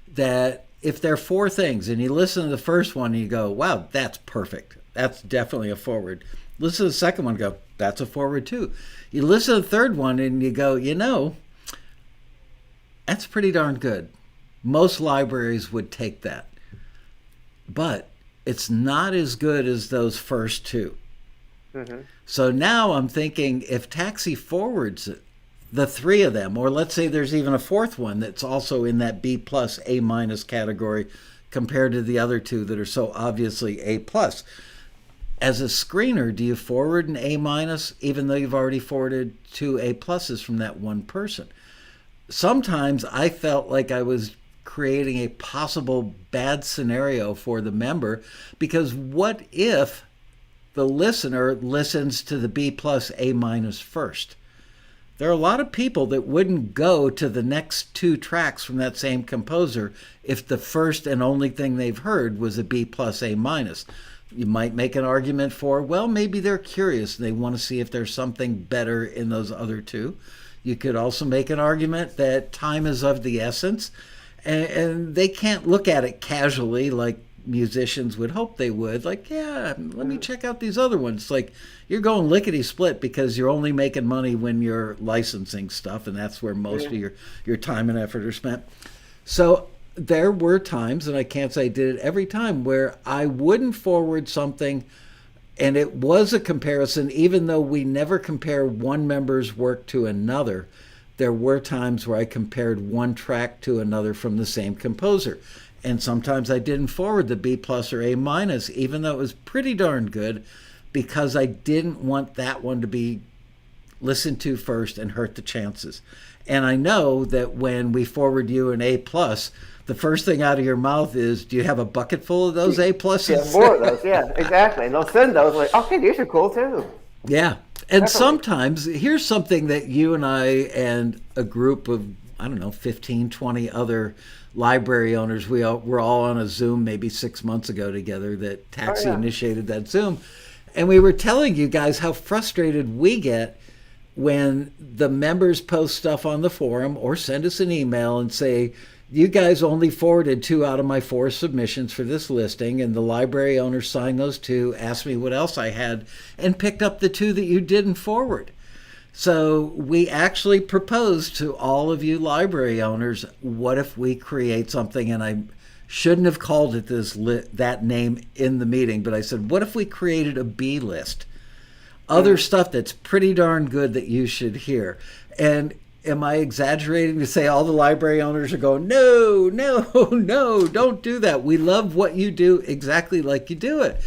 that if there are 4 things and you listen to the first one and you go, wow, that's perfect. That's definitely a forward. Listen to the second one and go, that's a forward too. You listen to the third one and you go, that's pretty darn good. Most libraries would take that. But it's not as good as those first 2. Mm-hmm. So now I'm thinking, if Taxi forwards it, the 3 of them, or let's say there's even a 4th one that's also in that B+, A- category compared to the other 2 that are so obviously A+. As a screener, do you forward an A- even though you've already forwarded 2 A+ from that one person? Sometimes I felt like I was creating a possible bad scenario for the member, because what if the listener listens to the B+, A- first? There are a lot of people that wouldn't go to the next 2 tracks from that same composer if the first and only thing they've heard was a B+, A-. You might make an argument for, well, maybe they're curious and they want to see if there's something better in those other 2. You could also make an argument that time is of the essence, and they can't look at it casually like musicians would hope they would. Like, yeah, let me check out these other ones. Like, you're going lickety-split because you're only making money when you're licensing stuff, and that's where most of your time and effort are spent. So there were times, and I can't say I did it every time, where I wouldn't forward something and it was a comparison, even though we never compare one member's work to another. There were times where I compared one track to another from the same composer. And sometimes I didn't forward the B+ or A-, even though it was pretty darn good, because I didn't want that one to be listened to first and hurt the chances. And I know that when we forward you an A+, the first thing out of your mouth is, do you have a bucket full of those A pluses? Yeah, more of those. Yeah, exactly. And they'll send those like, okay, these are cool too. Yeah. And Definitely. sometimes, here's something that you and I and a group of, I don't know, 15, 20 other library owners, we're all on a Zoom maybe 6 months ago together that Taxi initiated that Zoom. And we were telling you guys how frustrated we get when the members post stuff on the forum or send us an email and say, you guys only forwarded 2 out of my 4 submissions for this listing, and the library owner signed those 2, asked me what else I had, and picked up the 2 that you didn't forward. So we actually proposed to all of you library owners, what if we create something, and I shouldn't have called it that name in the meeting, but I said, what if we created a B list? Other stuff that's pretty darn good that you should hear. And am I exaggerating to say all the library owners are going, no, don't do that. We love what you do exactly like you do it.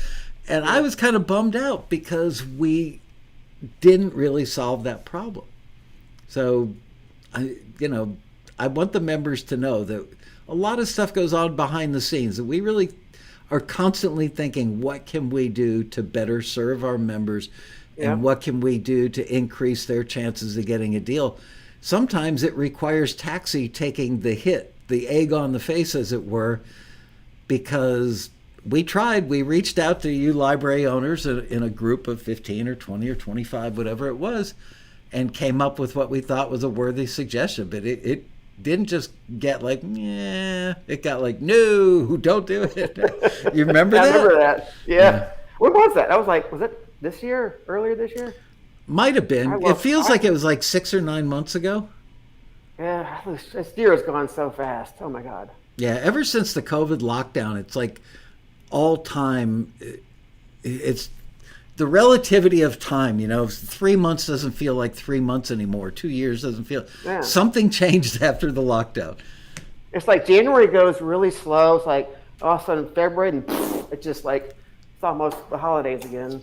And I was kind of bummed out because we didn't really solve that problem. So, I want the members to know that a lot of stuff goes on behind the scenes, that we really are constantly thinking, what can we do to better serve our members? And what can we do to increase their chances of getting a deal? Sometimes it requires Taxi taking the hit, the egg on the face, as it were, because we reached out to you library owners in a group of 15 or 20 or 25, whatever it was, and came up with what we thought was a worthy suggestion. But it didn't just get like, yeah, it got like, no, don't do it. You remember that? I remember that. Yeah. What was that? Was it this year, earlier this year? Might have been. It feels like it was like 6 or 9 months ago. Yeah, this year has gone so fast. Oh my God. Yeah, ever since the COVID lockdown, it's like all time. It's the relativity of time. 3 months doesn't feel like 3 months anymore. 2 years doesn't feel. Yeah. Something changed after the lockdown. It's like January goes really slow. It's like all of a sudden February, and it's just like it's almost the holidays again.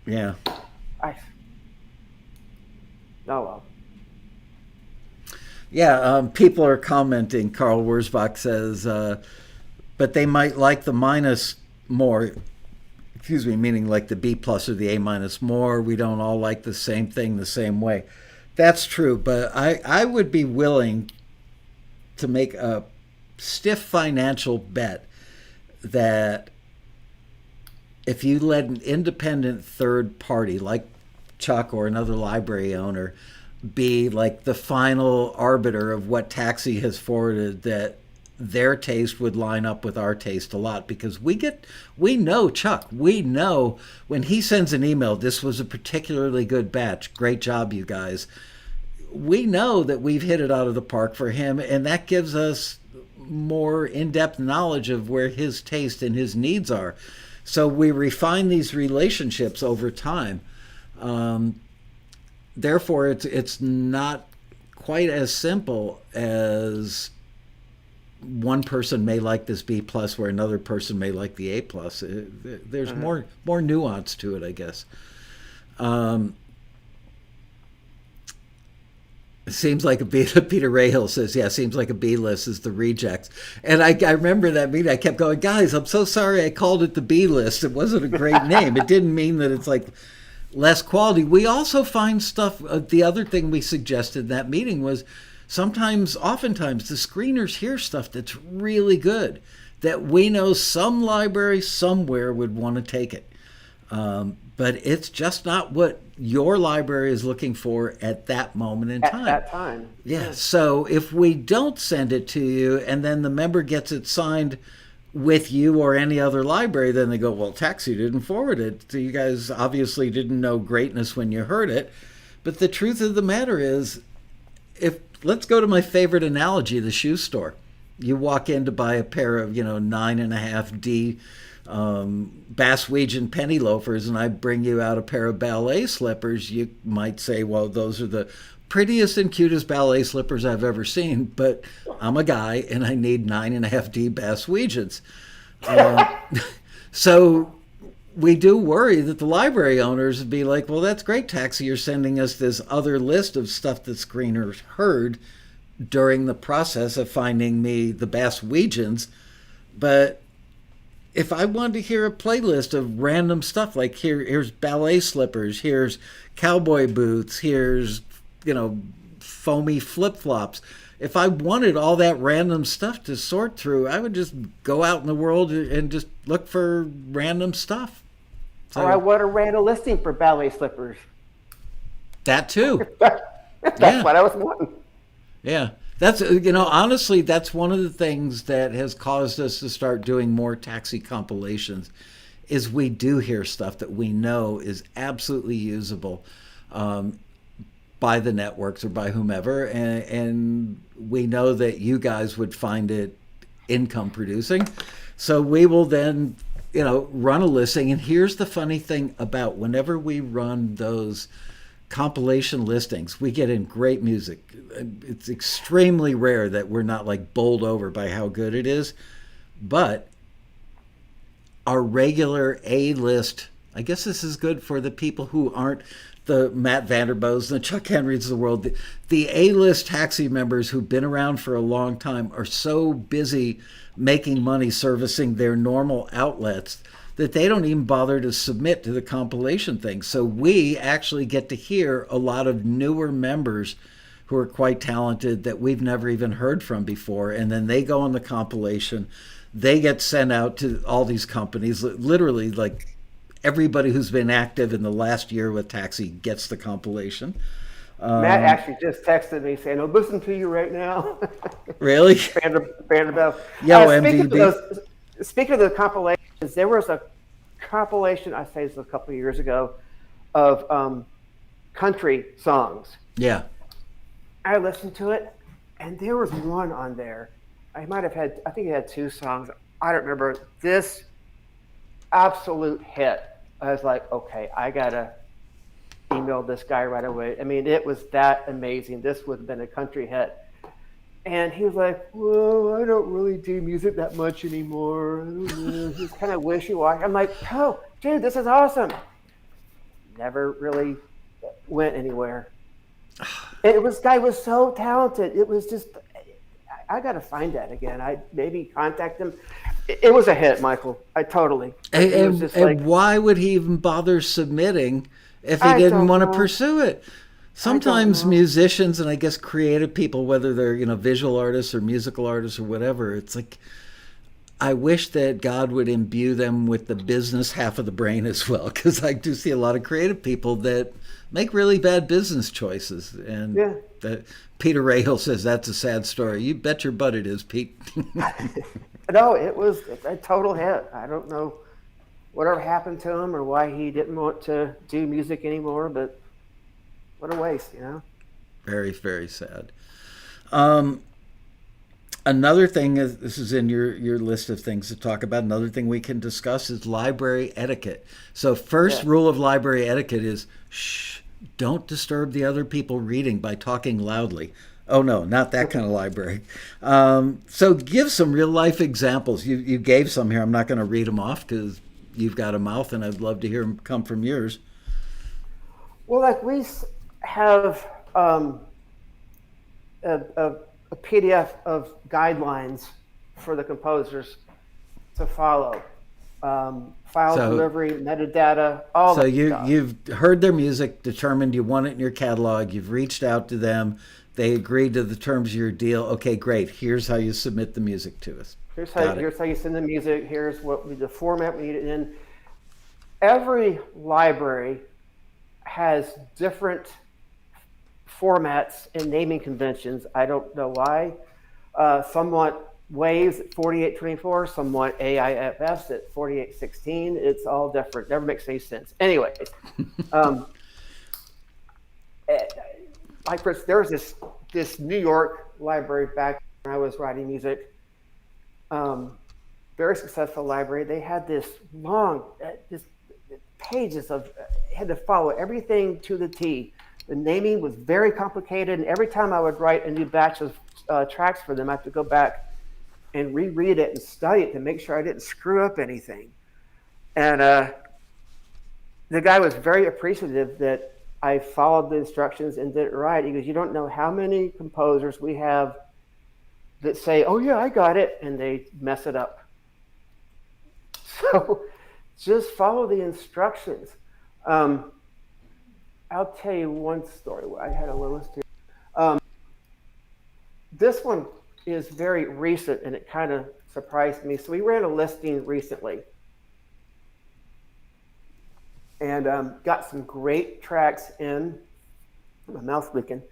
Yeah. Oh well. Yeah, people are commenting. Carl Wurzbach says, but they might like the minus more. Excuse me, meaning like the B plus or the A minus more. We don't all like the same thing the same way. That's true, but I would be willing to make a stiff financial bet that if you let an independent third party like Chuck or another library owner be like the final arbiter of what Taxi has forwarded, that their taste would line up with our taste a lot, because we know Chuck, we know when he sends an email, this was a particularly good batch, great job you guys. We know that we've hit it out of the park for him, and that gives us more in-depth knowledge of where his taste and his needs are. So we refine these relationships over time. Therefore, it's not quite as simple as one person may like this B plus where another person may like the A plus. There's more nuance to it, I guess. It seems like Peter Rahill says, yeah, seems like a B list is the rejects. And I remember that meeting. I kept going, guys, I'm so sorry I called it the B list. It wasn't a great name. It didn't mean that it's like less quality. We also find stuff. The other thing we suggested in that meeting was oftentimes, the screeners hear stuff that's really good that we know some library somewhere would want to take it. But it's just not what your library is looking for at that moment in time. At that time. Yeah. So if we don't send it to you and then the member gets it signed with you or any other library, then they go, well, Taxi didn't forward it. So you guys obviously didn't know greatness when you heard it. But the truth of the matter is, let's go to my favorite analogy, the shoe store. You walk in to buy a pair of, 9.5D Basswegian penny loafers, and I bring you out a pair of ballet slippers. You might say, well, those are the prettiest and cutest ballet slippers I've ever seen, but I'm a guy and I need 9.5D Basswegians. So we do worry that the library owners would be like, well, that's great, Taxi. You're sending us this other list of stuff that screeners heard, during the process of finding me the best Weegians. But if I wanted to hear a playlist of random stuff, like here's ballet slippers, here's cowboy boots, here's, foamy flip flops. If I wanted all that random stuff to sort through, I would just go out in the world and just look for random stuff. So, or I would have ran a listing for ballet slippers. That too. That's what I was wanting. Yeah. That's, honestly, that's one of the things that has caused us to start doing more taxi compilations is we do hear stuff that we know is absolutely usable by the networks or by whomever. And we know that you guys would find it income producing. So we will then, run a listing. And here's the funny thing about whenever we run those compilation listings, we get in great music. It's extremely rare that we're not like bowled over by how good it is. But our regular A-list, I guess this is good for the people who aren't the Matt Vanderboes and the Chuck Henrys of the world. The A-list taxi members who've been around for a long time are so busy making money servicing their normal outlets that they don't even bother to submit to the compilation thing. So we actually get to hear a lot of newer members who are quite talented that we've never even heard from before. And then they go on the compilation. They get sent out to all these companies. Literally, like everybody who's been active in the last year with Taxi gets the compilation. Matt actually just texted me saying, "I'm listening to you right now." Really? Vanderbilt. Yo, MVB. Speaking of the compilations, there was a compilation, I say this a couple of years ago, of country songs. Yeah. I listened to it, and there was one on there. I think it had two songs. I don't remember. This absolute hit. I was like, okay, I got to email this guy right away. I mean, it was that amazing. This would have been a country hit. And he was like, well, I don't really do music that much anymore. He's kind of wishy-washy. I'm like, oh, dude, this is awesome. Never really went anywhere. Guy was so talented. It was just, I got to find that again. I maybe contact him. It was a hit, Michael. Totally. And why would he even bother submitting if he didn't want to pursue it? Sometimes musicians and I guess creative people, whether they're, visual artists or musical artists or whatever, it's like, I wish that God would imbue them with the business half of the brain as well, because I do see a lot of creative people that make really bad business choices. And Peter Rahill says that's a sad story. You bet your butt it is, Pete. No, it was a total hit. I don't know whatever happened to him or why he didn't want to do music anymore, but what a waste, Very, very sad. Another thing is, this is in your list of things to talk about. Another thing we can discuss is library etiquette. So first rule of library etiquette is, shh, don't disturb the other people reading by talking loudly. Oh, no, not that kind of library. So give some real life examples. You gave some here. I'm not going to read them off because you've got a mouth and I'd love to hear them come from yours. Well, like we have a PDF of guidelines for the composers to follow. File delivery, metadata, all that stuff. So you've heard their music, determined you want it in your catalog, you've reached out to them, they agreed to the terms of your deal. Okay, great. Here's how you submit the music to us. Here's how you send the music. Here's the format we need it in. Every library has different formats and naming conventions. I don't know why. Somewhat Waves at 4824, somewhat AIFS at 4816. It's all different. Never makes any sense. Anyway, like there was this New York library back when I was writing music. Very successful library. They had this long, just pages of, had to follow everything to the T. The naming was very complicated, and every time I would write a new batch of tracks for them, I have to go back and reread it and study it to make sure I didn't screw up anything. And the guy was very appreciative that I followed the instructions and did it right. He goes, you don't know how many composers we have that say, oh yeah, I got it, and they mess it up. So just follow the instructions. I'll tell you one story. I had a list here. This one is very recent, and it kind of surprised me. So we ran a listing recently, and got some great tracks in. My mouth's leaking.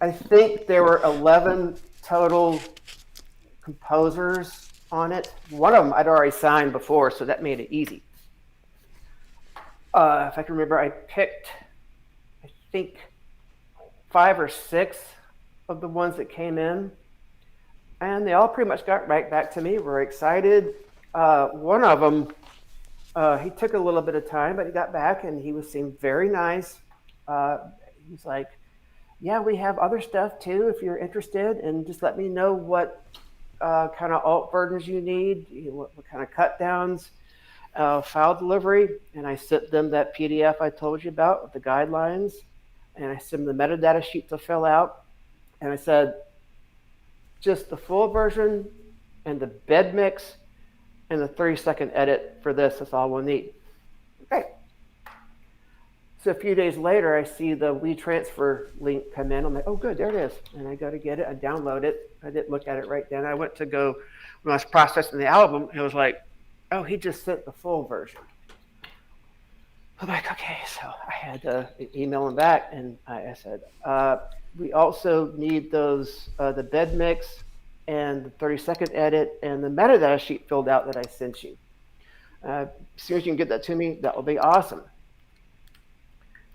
I think there were 11 total composers on it. One of them I'd already signed before, so that made it easy. If I can remember, I picked, I think, 5 or 6 of the ones that came in, and they all pretty much got right back to me. We're excited. One of them, he took a little bit of time, but he got back, and he seemed very nice. He's like, yeah, we have other stuff too if you're interested, and just let me know what kind of alt versions you need, what kind of cut downs, file delivery. And I sent them that PDF I told you about with the guidelines, and I sent them the metadata sheet to fill out. And I said, just the full version and the bed mix and the 30-second edit for this is all we'll need. Okay. So a few days later, I see the WeTransfer link come in. I'm like, oh, good, there it is. And I go to get it. I download it. I didn't look at it right then. I went to go, when I was processing the album, it was like, oh, he just sent the full version. I'm like, okay. So I had to email him back, and I said, we also need those, the bed mix and the 30-second edit and the metadata sheet filled out that I sent you. As soon as you can get that to me, that will be awesome.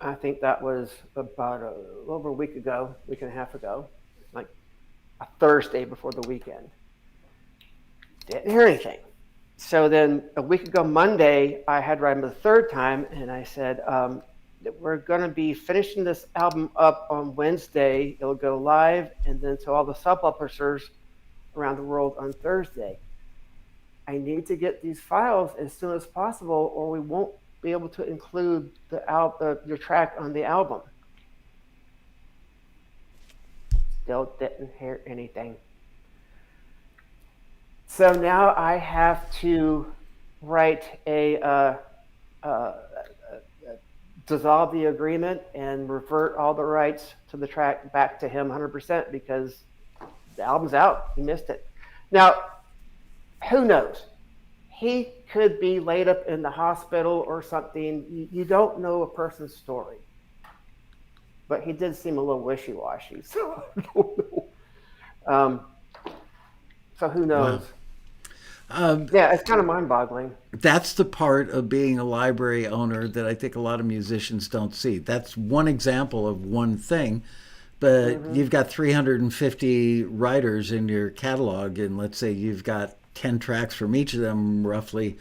I think that was about over a week and a half ago, like a Thursday before the weekend. Didn't hear anything. So then a week ago Monday, I had read him the third time, and I said, we're going to be finishing this album up on Wednesday. It'll go live, and then to all the sub-publishers around the world on Thursday. I need to get these files as soon as possible, or we won't be able to include your track on the album. Still didn't hear anything. So now I have to write dissolve the agreement and revert all the rights to the track back to him 100% because the album's out. He missed it. Now, who knows? He could be laid up in the hospital or something. You don't know a person's story. But he did seem a little wishy-washy, so I don't know. So who knows? Wow. Yeah, it's kind of mind-boggling. That's the part of being a library owner that I think a lot of musicians don't see. That's one example of one thing, but you've got 350 writers in your catalog, and let's say you've got 10 tracks from each of them roughly.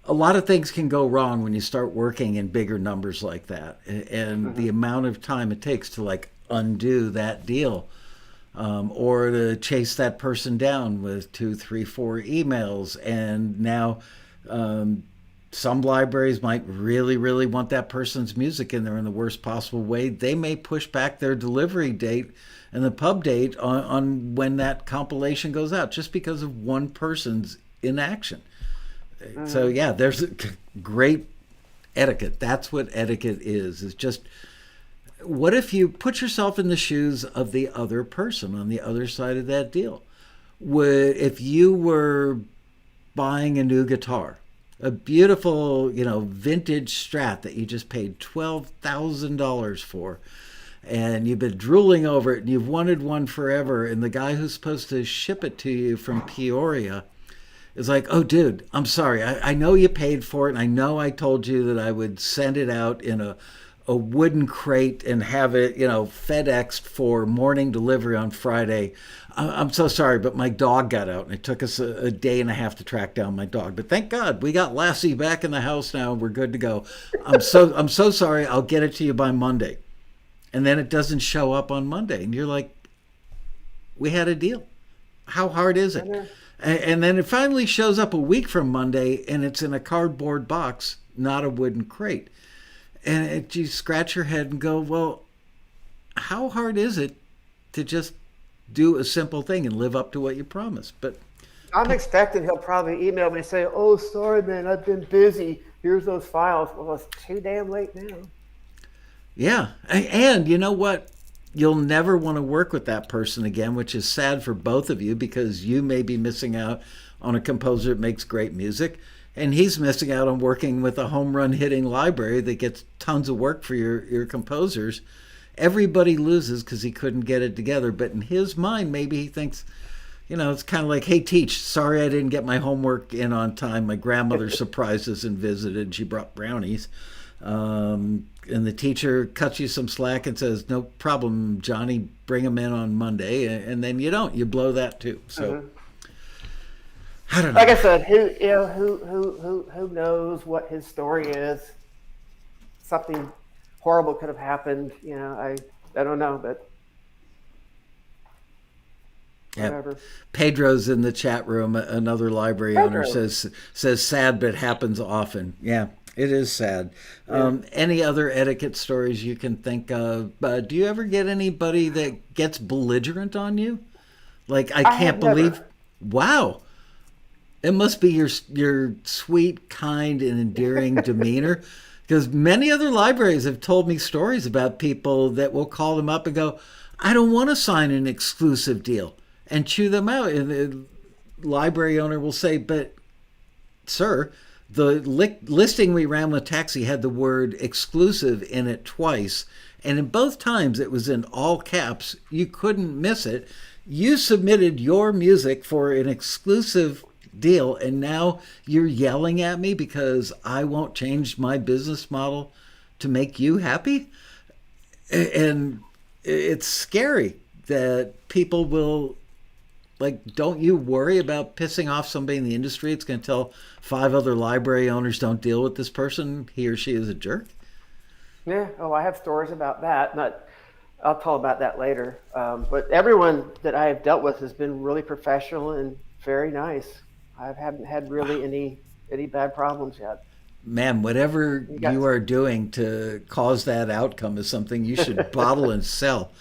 A lot of things can go wrong when you start working in bigger numbers like that, and the amount of time it takes to like undo that deal, or to chase that person down with 2, 3, 4 emails. And now some libraries might really, really want that person's music in there in the worst possible way. They may push back their delivery date and the pub date on when that compilation goes out just because of one person's inaction. So yeah, there's a great etiquette. That's what etiquette is just, what if you put yourself in the shoes of the other person on the other side of that deal? If you were buying a new guitar, a beautiful, vintage Strat that you just paid $12,000 for, and you've been drooling over it and you've wanted one forever, and the guy who's supposed to ship it to you from Peoria is like, oh dude, I'm sorry, I know you paid for it, and I know I told you that I would send it out in a wooden crate and have it, FedExed for morning delivery on Friday. I'm so sorry, but my dog got out, and it took us a day and a half to track down my dog. But thank God we got Lassie back in the house now. We're good to go. I'm so sorry. I'll get it to you by Monday. And then it doesn't show up on Monday, and you're like, we had a deal. How hard is it? And then it finally shows up a week from Monday, and it's in a cardboard box not a wooden crate. And you scratch your head and go, well, how hard is it to just do a simple thing and live up to what you promised? But I'm expecting he'll probably email me and say, "Oh, sorry, man, I've been busy. Here's those files." Well, it's too damn late now. yeah, and you know what? You'll never want to work with that person again, which is sad for both of you because you may be missing out on a composer that makes great music, and he's missing out on working with a home run hitting library that gets tons of work for your composers. Everybody loses because he couldn't get it together. But in his mind, maybe he thinks, it's kind of like, hey, teach, sorry I didn't get my homework in on time. My grandmother surprised us and visited. She brought brownies. And the teacher cuts you some slack and says, no problem, Johnny, bring them in on Monday. And then you don't. You blow that too. So, I don't know. Like I said, who knows what his story is? Something horrible could have happened. I don't know, but whatever. Yep. Pedro's in the chat room. Another library owner says sad, but happens often. Yeah, it is sad. Yeah. Any other etiquette stories you can think of? Do you ever get anybody that gets belligerent on you? Like, I can't believe. Never. Wow. It must be your sweet, kind, and endearing demeanor. Because many other libraries have told me stories about people that will call them up and go, I don't want to sign an exclusive deal, and chew them out. And the library owner will say, but sir, the listing we ran with Taxi had the word exclusive in it twice. And in both times it was in all caps. You couldn't miss it. You submitted your music for an exclusive deal, and now you're yelling at me because I won't change my business model to make you happy? And it's scary that people will, don't you worry about pissing off somebody in the industry? It's going to tell 5 other library owners, don't deal with this person. He or she is a jerk. Yeah. Oh, I have stories about that. I'll tell about that later. But everyone that I have dealt with has been really professional and very nice. I haven't had really any bad problems yet. Man, whatever you are doing to cause that outcome is something you should bottle and sell.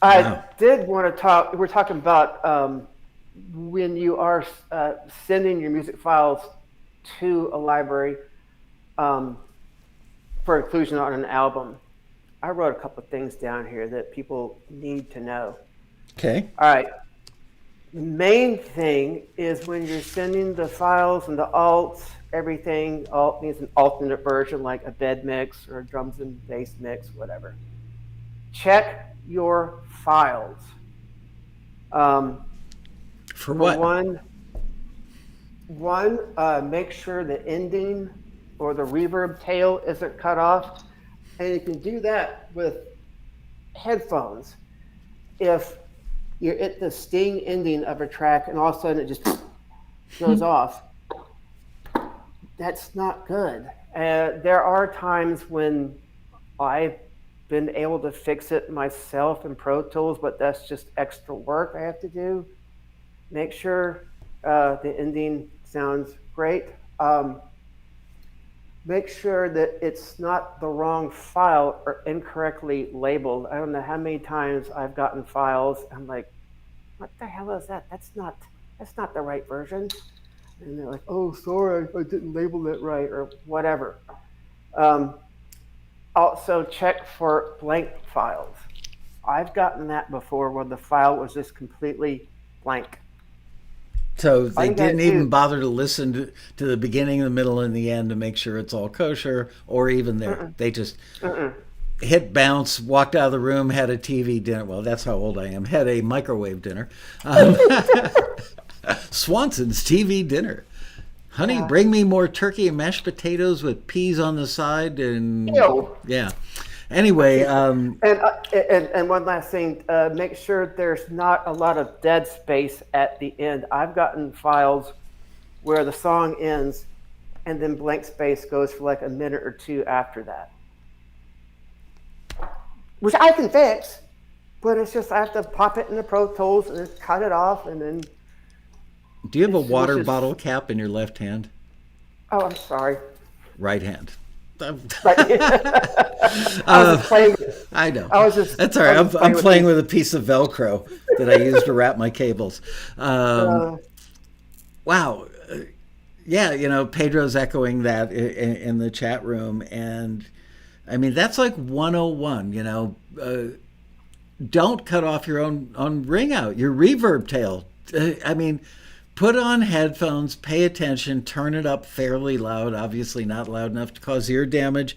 I did want to talk. We're talking about when you are sending your music files to a library for inclusion on an album. I wrote a couple of things down here that people need to know. Okay. All right. The main thing is when you're sending the files and the alts, everything, alt means an alternate version like a bed mix or a drums and bass mix, whatever. Check your files. For what? One, make sure the ending or the reverb tail isn't cut off. And you can do that with headphones. If you're at the sting ending of a track and all of a sudden it just goes off, that's not good. There are times when I've been able to fix it myself in Pro Tools, but that's just extra work I have to do. Make sure the ending sounds great. Make sure that it's not the wrong file or incorrectly labeled. I don't know how many times I've gotten files. I'm like, what the hell is that? That's not the right version. And they're like, oh, sorry, I didn't label it right or whatever. Also check for blank files. I've gotten that before where the file was just completely blank. So they didn't even bother to listen to the beginning, the middle, and the end to make sure it's all kosher, or even there. They just hit bounce, walked out of the room, had a TV dinner. Well, that's how old I am. Had a microwave dinner. Swanson's TV dinner. Honey, bring me more turkey and mashed potatoes with peas on the side. And yeah. Anyway, and one last thing, make sure there's not a lot of dead space at the end. I've gotten files where the song ends and then blank space goes for like a minute or two after that, which I can fix, but it's just I have to pop it in the Pro Tools and cut it off and then. Do you have a water bottle cap in your left hand? Oh, I'm sorry. Right hand. Right. I was just playing. I know. I was just. That's all I right. was just I'm playing with playing these. with a piece of Velcro that I use to wrap my cables. Uh, Wow. Yeah, Pedro's echoing that in the chat room. And I mean, that's like 101, don't cut off your own ring out, your reverb tail. I mean, put on headphones, pay attention, turn it up fairly loud, obviously not loud enough to cause ear damage,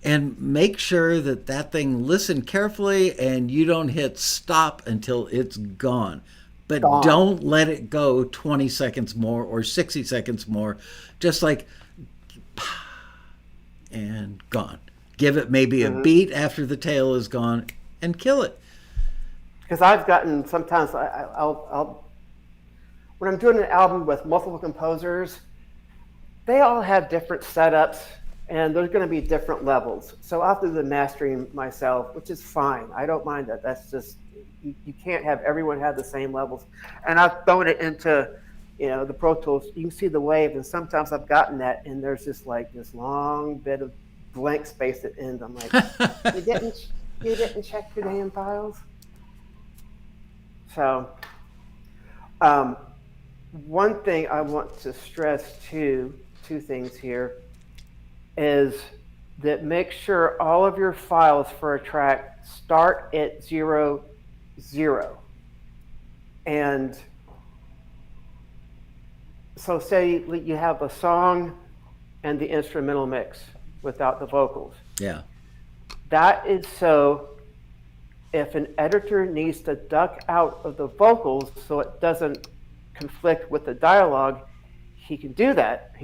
and make sure that thing, listen carefully and you don't hit stop until it's gone. But gone. don't let it go 20 seconds more or 60 seconds more. Just like, and gone. Give it maybe a beat after the tail is gone and kill it. Because I've gotten sometimes I'll when I'm doing an album with multiple composers, they all have different setups and there's going to be different levels. So I'll do the mastering myself, which is fine. I don't mind that. That's just you can't have everyone have the same levels. And I've thrown it into the Pro Tools. You can see the wave, and sometimes I've gotten that, and there's just like this long bit of blank space at the end. I'm like, you didn't check your damn files. So, one thing I want to stress two things here is that make sure all of your files for a track start at 0, 0. And so say you have a song and the instrumental mix without the vocals. Yeah. That is so if an editor needs to duck out of the vocals so it doesn't conflict with the dialogue, he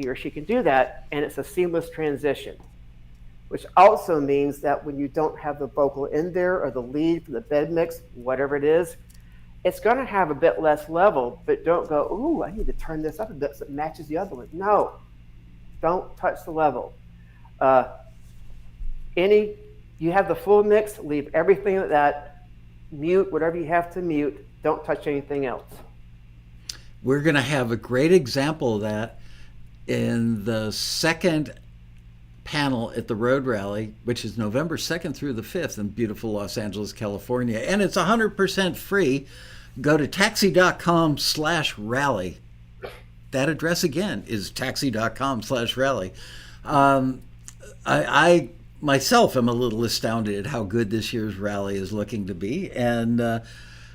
or she can do that, and it's a seamless transition. Which also means that when you don't have the vocal in there or the lead for the bed mix, whatever it is, it's going to have a bit less level, but don't go, ooh, I need to turn this up a bit so it matches the other one. No, don't touch the level. You have the full mix, leave everything at that, mute whatever you have to mute, don't touch anything else. We're going to have a great example of that in the second panel at the Road Rally, which is November 2nd through the 5th in beautiful Los Angeles, California. And it's 100% free. Go to taxi.com/rally. That address again is taxi.com/rally. I myself am a little astounded at how good this year's rally is looking to be. And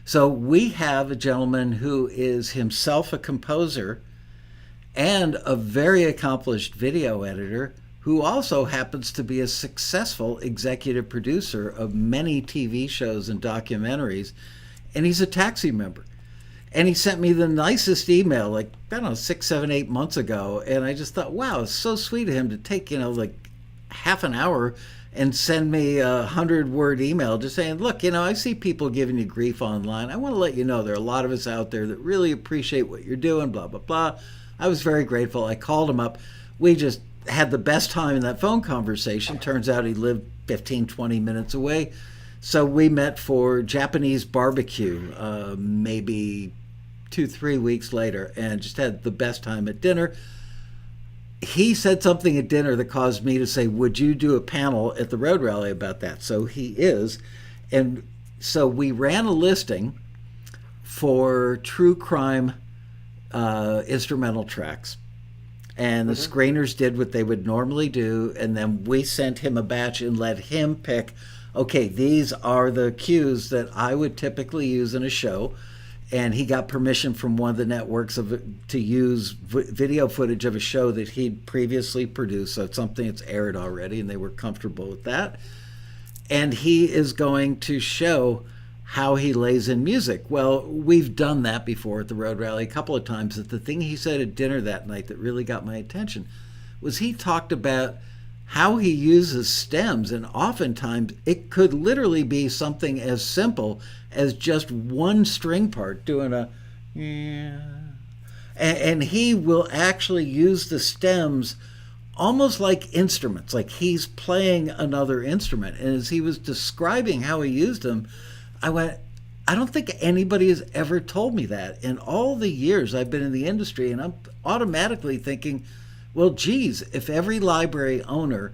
so we have a gentleman who is himself a composer and a very accomplished video editor who also happens to be a successful executive producer of many TV shows and documentaries. And he's a Taxi member. And he sent me the nicest email, like, I don't know, 6, 7, 8 months ago. And I just thought, wow, it's so sweet of him to take, like half an hour and send me a 100-word email just saying, look, I see people giving you grief online. I want to let you know there are a lot of us out there that really appreciate what you're doing, blah, blah, blah. I was very grateful. I called him up. We just had the best time in that phone conversation. Turns out he lived 15, 20 minutes away. So we met for Japanese barbecue maybe 2-3 weeks later and just had the best time at dinner. He said something at dinner that caused me to say, would you do a panel at the Road Rally about that? So he is. And so we ran a listing for true crime instrumental tracks. And the screeners did what they would normally do, and then we sent him a batch and let him pick, okay, these are the cues that I would typically use in a show. And he got permission from one of the networks to use video footage of a show that he'd previously produced. So it's something that's aired already, and they were comfortable with that. And he is going to show how he lays in music. Well, we've done that before at the Road Rally a couple of times. But the thing he said at dinner that night that really got my attention was he talked about how he uses stems, and oftentimes it could literally be something as simple as just one string part doing a yeah. And he will actually use the stems almost like instruments, like he's playing another instrument. And as he was describing how he used them, I went, I don't think anybody has ever told me that in all the years I've been in the industry. And I'm automatically thinking, Well, geez, if every library owner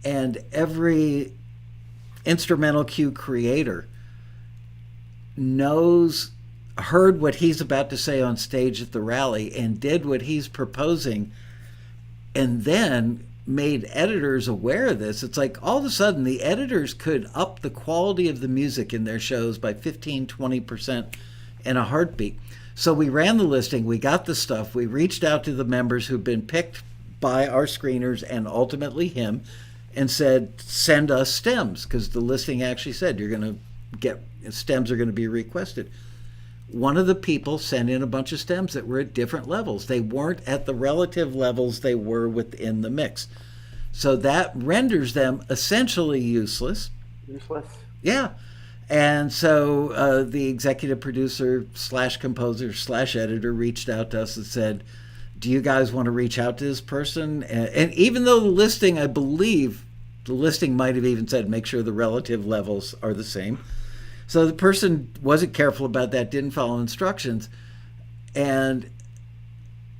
and every instrumental cue creator heard what he's about to say on stage at the rally and did what he's proposing, and then made editors aware of this, it's like all of a sudden the editors could up the quality of the music in their shows by 15-20% in a heartbeat. So we ran the listing, we got the stuff, we reached out to the members who've been picked by our screeners and ultimately him, and said, send us stems, because the listing actually said you're going to get stems are going to be requested. One of the people sent in a bunch of stems that were at different levels. They weren't at the relative levels they were within the mix. So that renders them essentially useless. Useless. Yeah. And so the executive producer / composer / editor reached out to us and said, do you guys want to reach out to this person? And even though the listing, I believe, the listing might have even said make sure the relative levels are the same. So the person wasn't careful about that, didn't follow instructions. And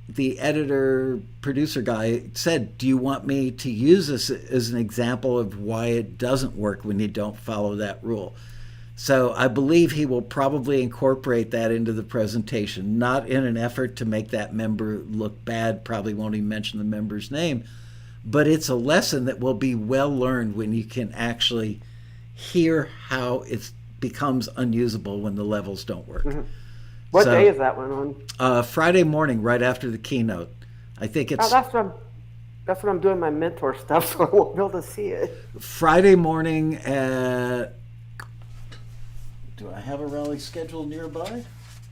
the editor producer guy said, do you want me to use this as an example of why it doesn't work when you don't follow that rule? So I believe he will probably incorporate that into the presentation, not in an effort to make that member look bad, probably won't even mention the member's name, but it's a lesson that will be well learned when you can actually hear how it becomes unusable when the levels don't work. Mm-hmm. What day is that one on? Friday morning, right after the keynote. I think it's... Oh, that's when I'm doing my mentor stuff, so I won't be able to see it. Friday morning at... Do I have a rally schedule nearby?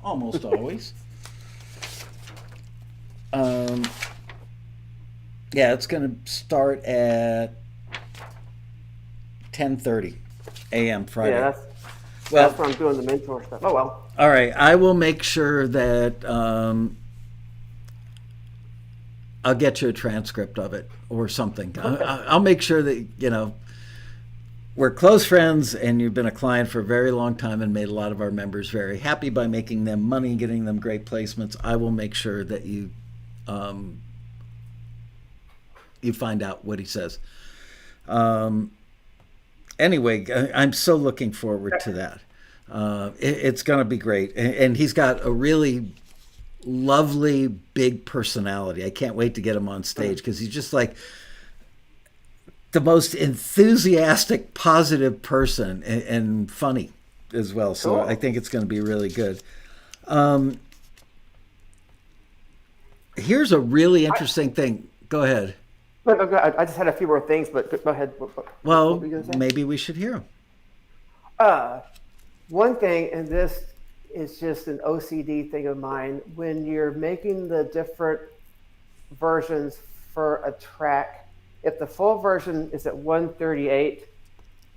Almost always. Yeah, it's going to start at 10:30 a.m. Friday. Yeah, that's when I'm doing the mentor stuff. Oh, well. All right, I will make sure that I'll get you a transcript of it or something. Okay. I'll make sure that, you know, we're close friends and you've been a client for a very long time and made a lot of our members very happy by making them money, getting them great placements. I will make sure that you find out what he says. Anyway, I'm so looking forward to that. It's going to be great. And he's got a really lovely, big personality. I can't wait to get him on stage because he's just like the most enthusiastic, positive person and funny as well. So cool. I think it's going to be really good. Here's a really interesting thing. Go ahead. I just had a few more things, but go ahead. Well, maybe we should hear them. One thing, and this is just an OCD thing of mine, when you're making the different versions for a track, if the full version is at 138,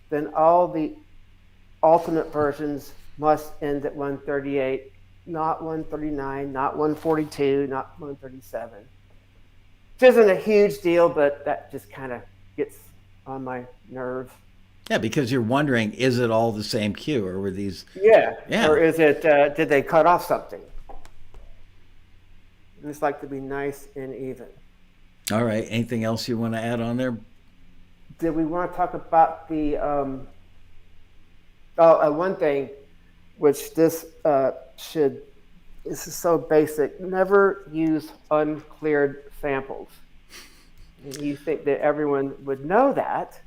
then all the alternate versions must end at 138, not 139, not 142, not 137. Which isn't a huge deal, but that just kind of gets on my nerves. Yeah, because you're wondering, is it all the same cue, or were these... Yeah. Or is it, did they cut off something? I just like to be nice and even. All right. Anything else you want to add on there? Did we want to talk about the... one thing, which this this is so basic. Never use uncleared samples. And you think that everyone would know that.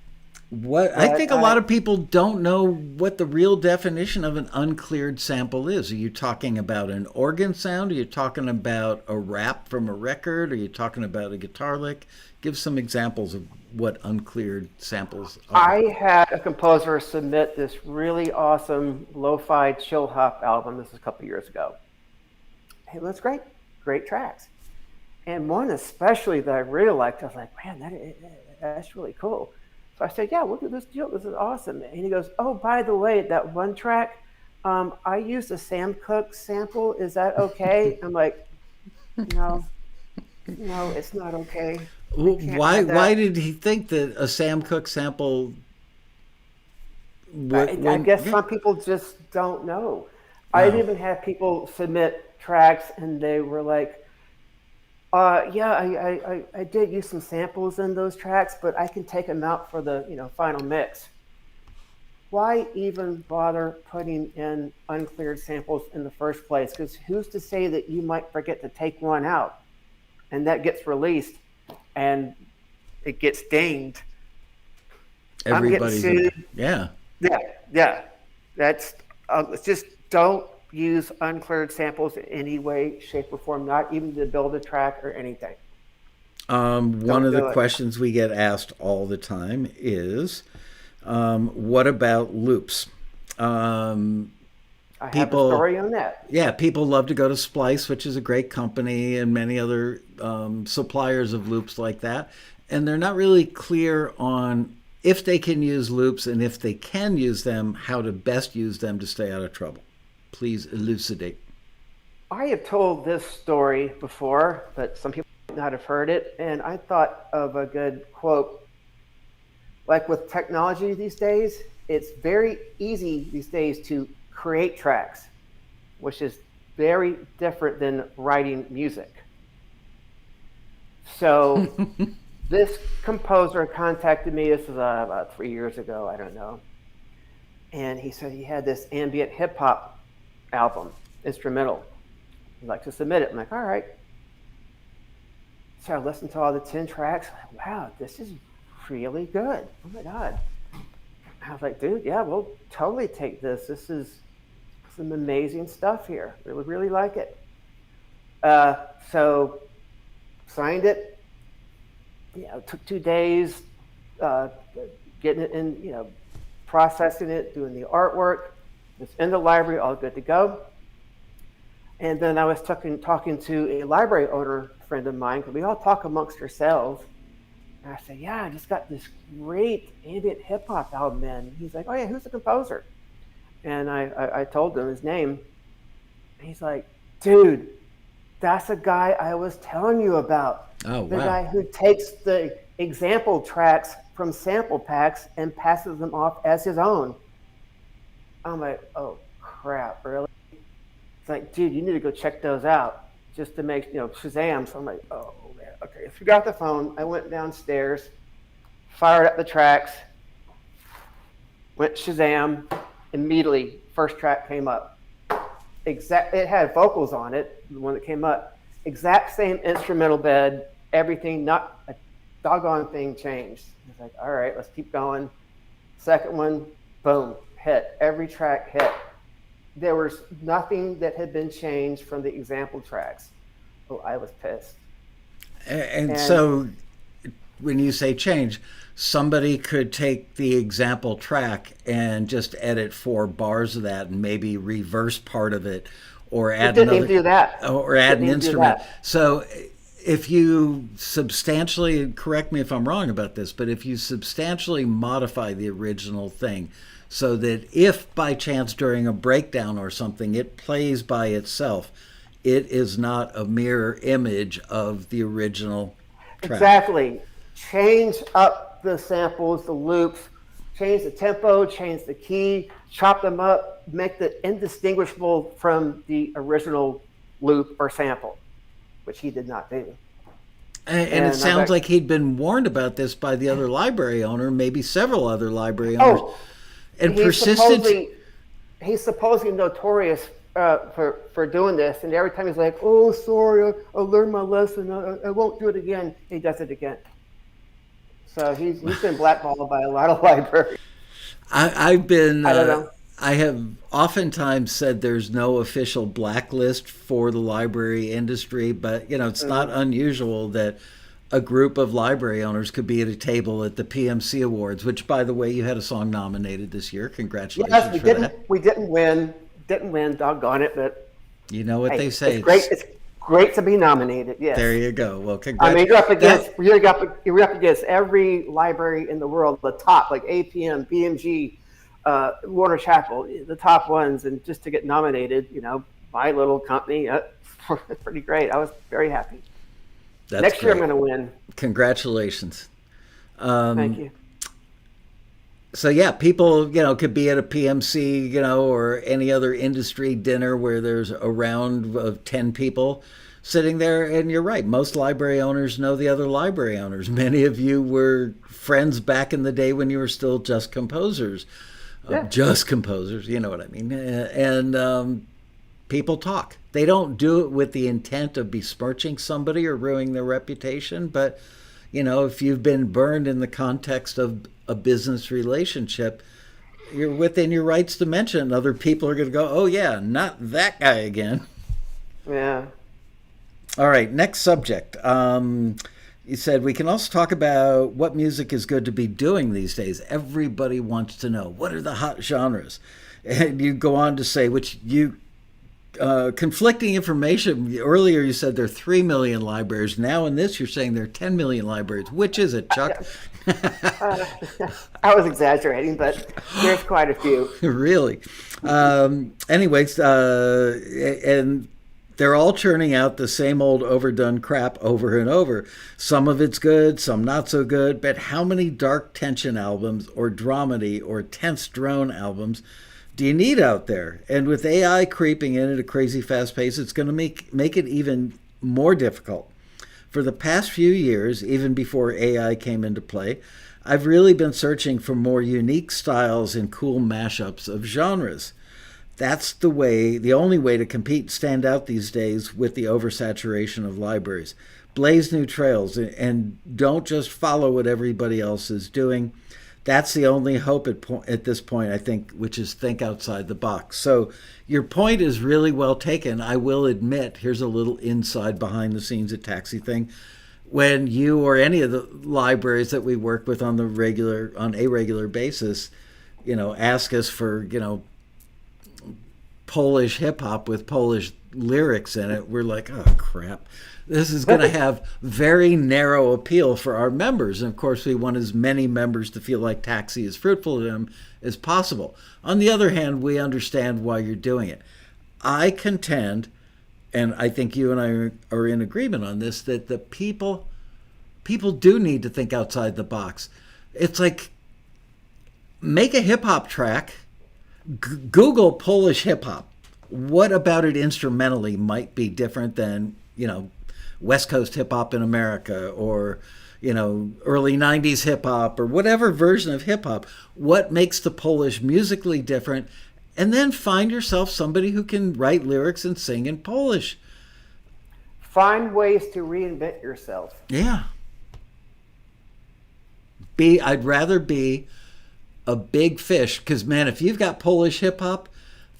I think a lot of people don't know what the real definition of an uncleared sample is. Are you talking about an organ sound? Are you talking about a rap from a record? Are you talking about a guitar lick? Give some examples of what uncleared samples are. I had a composer submit this really awesome lo-fi chill hop album. This was a couple years ago. It was great tracks. And one especially that I really liked, I was like, man, that's really cool. So I said, yeah, look at this deal. This is awesome. And he goes, oh, by the way, that one track, I used a Sam Cooke sample. Is that okay? I'm like, no, it's not okay. Why did he think that a Sam Cooke sample I guess some people just don't know. No. I even had people submit tracks and they were like, Yeah, I did use some samples in those tracks, but I can take them out for the final mix. Why even bother putting in uncleared samples in the first place? Because who's to say that you might forget to take one out and that gets released and it gets dinged? I'm getting Everybody's a sued. yeah. Yeah, yeah. That's just don't use uncleared samples in any way, shape, or form. Not even to build a track or anything. One Don't of the do it. questions we get asked all the time is, what about loops? Um, I have a people, story on that. yeah, people love to go to Splice, which is a great company, and many other suppliers of loops like that. And they're not really clear on if they can use loops, and if they can use them, how to best use them to stay out of trouble. Please elucidate. I have told this story before, but some people might not have heard it. And I thought of a good quote. Like with technology these days, it's very easy these days to create tracks, which is very different than writing music. So this composer contacted me. This was about 3 years ago. I don't know. And he said he had this ambient hip hop album, instrumental. He'd like to submit it. I'm like, all right. So I listened to all the 10 tracks. I'm like, wow, this is really good. Oh my God. I was like, dude, yeah, we'll totally take this. This is some amazing stuff here. Really, really like it. So signed it. Yeah, it took 2 days uh, getting it in, processing it, doing the artwork. It's in the library, all good to go. And then I was talking to a library owner friend of mine, because we all talk amongst ourselves. And I said, yeah, I just got this great ambient hip hop album in. He's like, oh yeah, who's the composer? And I told him his name. And he's like, dude, that's the guy I was telling you about. Oh, The wow. guy who takes the example tracks from sample packs and passes them off as his own. I'm like, oh crap, really? It's like, dude, you need to go check those out just to make, Shazam. So I'm like, oh man, okay. So we got the phone. I went downstairs, fired up the tracks, went Shazam. Immediately, first track came up. It had vocals on it, the one that came up. Exact same instrumental bed, everything, not a doggone thing changed. It's like, all right, let's keep going. Second one, boom, hit. Every track hit. There was nothing that had been changed from the example tracks. Oh, I was pissed. And And so when you say change, somebody could take the example track and just edit 4 bars of that and maybe reverse part of it or it add didn't even another do that. or add Didn't an even do instrument. that. So if you substantially, correct me if I'm wrong about this, but if you substantially modify the original thing so that if by chance during a breakdown or something it plays by itself, it is not a mirror image of the original track. Exactly. Change up the samples, the loops, change the tempo, change the key, chop them up, make it indistinguishable from the original loop or sample, which he did not do. And it And I was sounds like, like he'd been warned about this by the other library owner, maybe several other library owners, oh, and he's persisted. supposedly he's supposedly notorious for doing this. And every time he's like, "Oh, sorry, I learned my lesson. I won't do it again." He does it again. So he's been blackballed by a lot of libraries. I've been, I don't know. I have oftentimes said there's no official blacklist for the library industry, but it's not Mm-hmm. unusual that a group of library owners could be at a table at the PMC Awards, which, by the way, you had a song nominated this year. Yes, Congratulations we for didn't that. we didn't win. Didn't win. Doggone it! But You know what hey, they say. it's great. It's great to be nominated. Yes. There you go. Well, I mean, that, you're up against every library in the world, the top, like APM, BMG, Warner Chappell, the top ones, and just to get nominated, my little company, pretty great. I was very happy. that's Next year, I'm great. going to win. Congratulations. Thank you. So yeah, people, could be at a PMC, or any other industry dinner where there's a round of 10 people. sitting there, and you're right. Most library owners know the other library owners. Many of you were friends back in the day when you were still just composers. Yeah. Just composers, you know what I mean. And people talk. They don't do it with the intent of besmirching somebody or ruining their reputation, but if you've been burned in the context of a business relationship, you're within your rights to mention it. Other people are going to go, oh yeah, not that guy again. Yeah. All right, next subject. You said we can also talk about what music is good to be doing these days. Everybody wants to know, what are the hot genres? And you go on to say, conflicting information. Earlier you said there are 3 million libraries. Now in this you're saying there are 10 million libraries. Which is it, Chuck? I was exaggerating, but there's quite a few. Really? Anyways, and they're all churning out the same old overdone crap over and over. Some of it's good, some not so good, but how many dark tension albums or dramedy or tense drone albums do you need out there? And with AI creeping in at a crazy fast pace, it's going to make it even more difficult. For the past few years, even before AI came into play, I've really been searching for more unique styles and cool mashups of genres. That's the only way to compete and stand out these days with the oversaturation of libraries. Blaze new trails and don't just follow what everybody else is doing. That's the only hope at this point, I think, which is think outside the box. So your point is really well taken. I will admit, here's a little inside behind the scenes at Taxi thing. When you or any of the libraries that we work with on a regular basis, ask us for, Polish hip hop with Polish lyrics in it, we're like, oh crap. This is going to have very narrow appeal for our members. And of course, we want as many members to feel like Taxi is fruitful to them as possible. On the other hand, we understand why you're doing it. I contend, and I think you and I are in agreement on this, that the people do need to think outside the box. It's like, make a hip hop track, Google Polish hip hop. What about it instrumentally might be different than, West Coast hip hop in America or, early 90s hip hop or whatever version of hip hop? What makes the Polish musically different? And then find yourself somebody who can write lyrics and sing in Polish. Find ways to reinvent yourself. Yeah. I'd rather be a big fish, because man, if you've got Polish hip hop,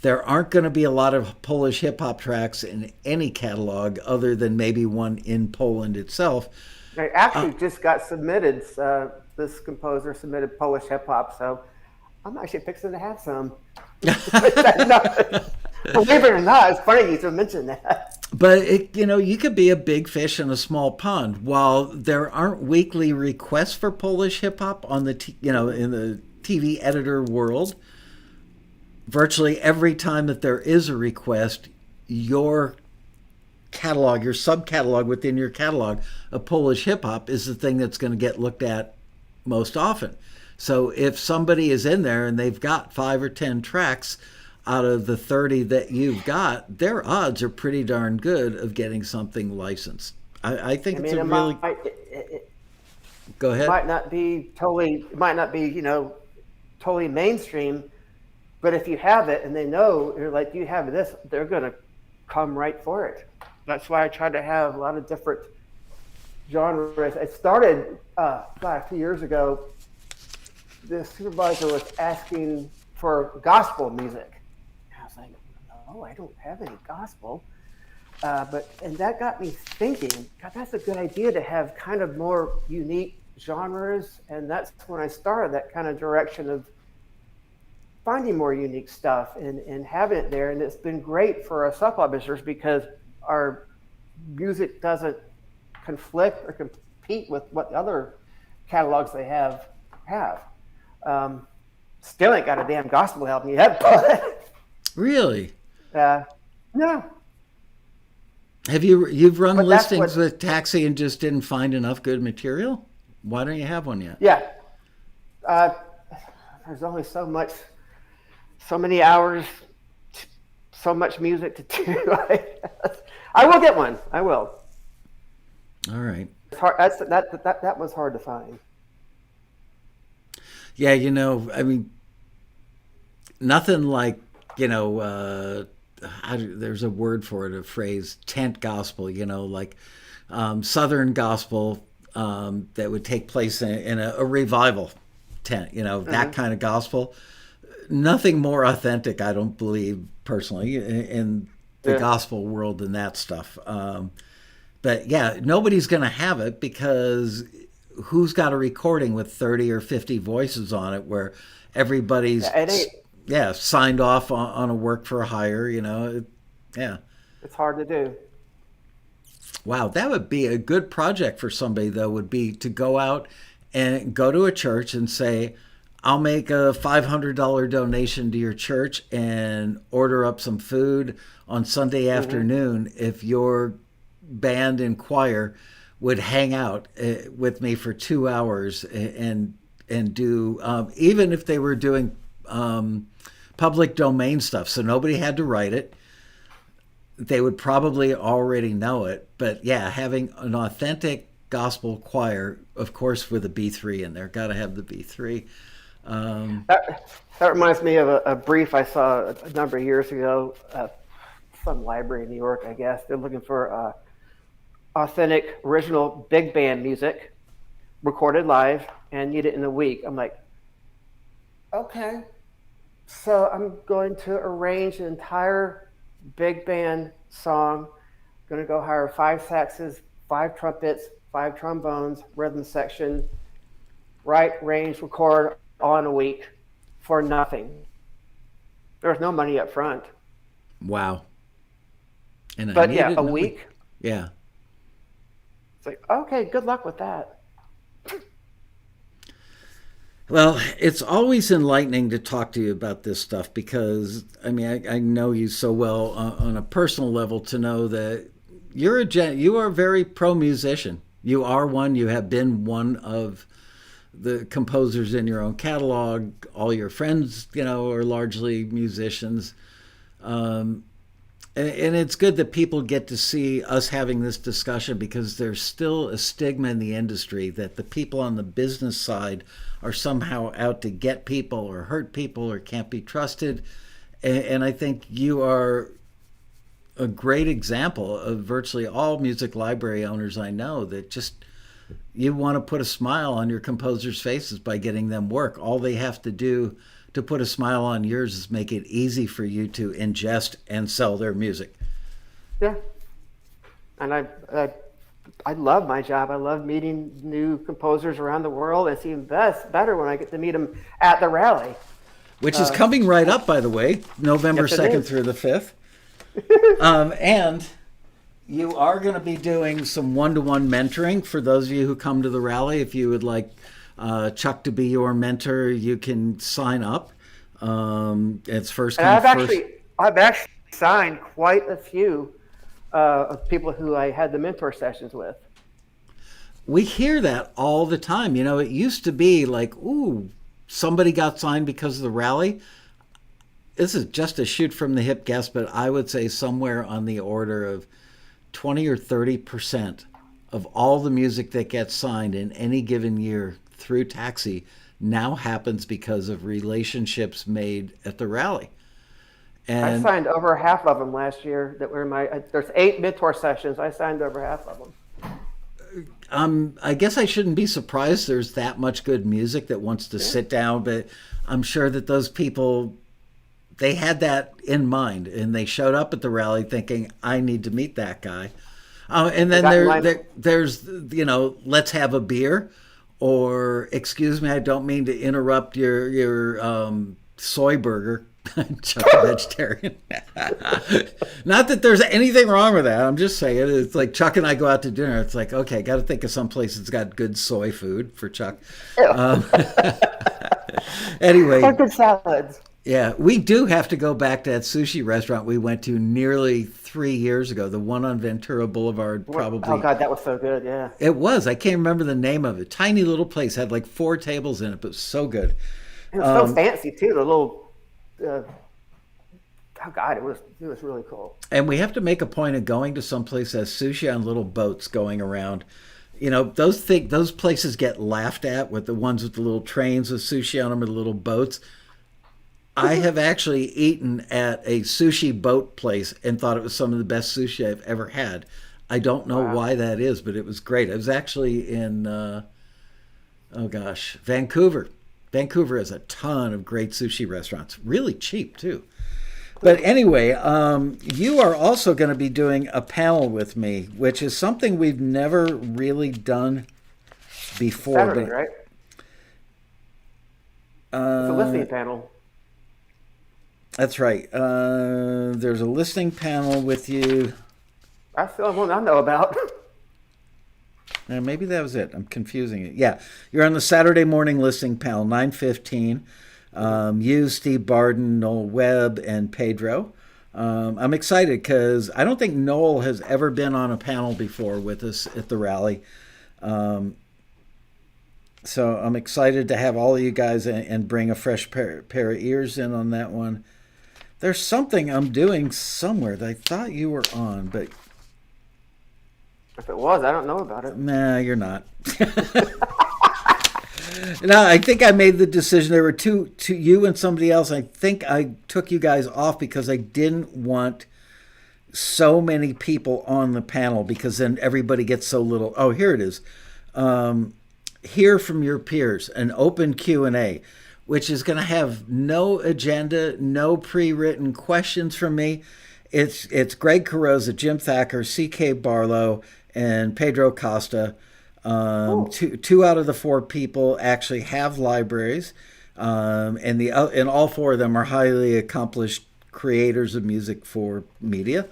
there aren't going to be a lot of Polish hip hop tracks in any catalog other than maybe one in Poland itself. I actually just got submitted. This composer submitted Polish hip hop, so I'm actually fixing to have some. Believe it or not, it's funny you should mention that. But you could be a big fish in a small pond. While there aren't weekly requests for Polish hip hop on the in the TV editor world, virtually every time that there is a request, your catalog, your subcatalog within your catalog of Polish hip hop is the thing that's going to get looked at most often. So if somebody is in there and they've got 5 or 10 tracks out of the 30 that you've got, their odds are pretty darn good of getting something licensed. I think it's a really... Go ahead. It might not be totally mainstream, but if you have it and they know, you're like, you have this, they're going to come right for it. That's why I try to have a lot of different genres. It started a few years ago. The supervisor was asking for gospel music. I was like, no, I don't have any gospel. And that got me thinking, God, that's a good idea to have kind of more unique genres. And that's when I started that kind of direction of finding more unique stuff and having it there. And it's been great for us sub-publishers because our music doesn't conflict or compete with what the other catalogs they have. Still ain't got a damn gospel album yet, but really, no. Have you've run listings with Taxi and just didn't find enough good material? Why don't you have one yet? Yeah, there's only so many hours so much music to do. I will get one. I will. All right. It's hard. That was hard to find. Yeah, I mean, nothing like, there's a word for it, a phrase, tent gospel, like Southern gospel that would take place in a revival tent, that kind of gospel. Nothing more authentic, I don't believe, personally, in the gospel world than that stuff. But yeah, nobody's going to have it because who's got a recording with 30 or 50 voices on it where everybody's signed off on a work for hire, yeah. It's hard to do. Wow, that would be a good project for somebody, though, would be to go out and go to a church and say, I'll make a $500 donation to your church and order up some food on Sunday afternoon if your band and choir would hang out with me for 2 hours and do, even if they were doing public domain stuff, so nobody had to write it. They would probably already know it. But yeah, having an authentic gospel choir, of course, with a B3 in there. Got to have the B3. That reminds me of a brief I saw a number of years ago. Some library in New York, I guess. They're looking for authentic, original big band music, recorded live, and need it in a week. I'm like, okay. So I'm going to arrange an entire big band song. Going to go hire 5 saxes, 5 trumpets, 5 trombones, rhythm section, write, arrange, record all in a week for nothing. There's no money up front. Wow. And but yeah, a week. Yeah. It's like, okay, good luck with that. Well, it's always enlightening to talk to you about this stuff because, I mean, I know you so well on a personal level to know that you are a very pro musician. You are one. You have been one of the composers in your own catalog. All your friends, are largely musicians. And it's good that people get to see us having this discussion because there's still a stigma in the industry that the people on the business side are somehow out to get people or hurt people or can't be trusted. And I think you are a great example of virtually all music library owners I know that just you want to put a smile on your composers' faces by getting them work. All they have to do to put a smile on yours is make it easy for you to ingest and sell their music. Yeah. And I love my job. I love meeting new composers around the world. It's even better when I get to meet them at the rally. Which is coming right up, by the way, November 2nd through the 5th. And you are going to be doing some one-to-one mentoring for those of you who come to the rally. If you would like Chuck to be your mentor, you can sign up. It's first come, I've actually signed quite a few of people who I had the mentor sessions with. We hear that all the time. It used to be like, ooh, somebody got signed because of the rally. This is just a shoot from the hip guess, but I would say somewhere on the order of 20 or 30% of all the music that gets signed in any given year through Taxi now happens because of relationships made at the rally. And I signed over half of them last year that were there's 8 mentor sessions. I signed over half of them. I guess I shouldn't be surprised there's that much good music that wants to sit down, but I'm sure that those people, they had that in mind and they showed up at the rally thinking, I need to meet that guy. And then there's, let's have a beer, or excuse me, I don't mean to interrupt your soy burger. Chuck a vegetarian. Not that there's anything wrong with that. I'm just saying it's like Chuck and I go out to dinner. It's like, okay, got to think of some place that's got good soy food for Chuck. Anyway, or good salads. Yeah, we do have to go back to that sushi restaurant we went to nearly 3 years ago, the one on Ventura Boulevard, probably. Oh, God, that was so good, yeah. It was. I can't remember the name of it. Tiny little place, had like 4 tables in it, but so good. It was so fancy, too, the little oh God, it was really cool. And we have to make a point of going to some place that has sushi on little boats going around. You know, those places get laughed at with the ones with the little trains with sushi on them or the little boats. I have actually eaten at a sushi boat place and thought it was some of the best sushi I've ever had. I don't know Wow. why that is, but it was great. I was actually in, oh gosh, Vancouver. Vancouver has a ton of great sushi restaurants, really cheap too. But anyway, you are also going to be doing a panel with me, which is something we've never really done before. Saturday, right? It's a listening panel. That's right. There's a listening panel with you. That's the only one I know about. Maybe that was it. I'm confusing it. Yeah, you're on the Saturday morning listening panel, 9:15. You, Steve Barden, Noel Webb, and Pedro. I'm excited because I don't think Noel has ever been on a panel before with us at the rally. So I'm excited to have all of you guys and bring a fresh pair of ears in on that one. There's something I'm doing somewhere that I thought you were on, but If it was, I don't know about it. nah, you're not. No, I think I made the decision. There were two, you and somebody else. I think I took you guys off because I didn't want so many people on the panel because then everybody gets so little. Oh, here it is. Hear from your peers, an open Q&A, which is going to have no agenda, no pre-written questions from me. It's Greg Carrozza, Jim Thacker, C.K. Barlow, and Pedro Costa. Two out of the four people actually have libraries, and all four of them are highly accomplished creators of music for media.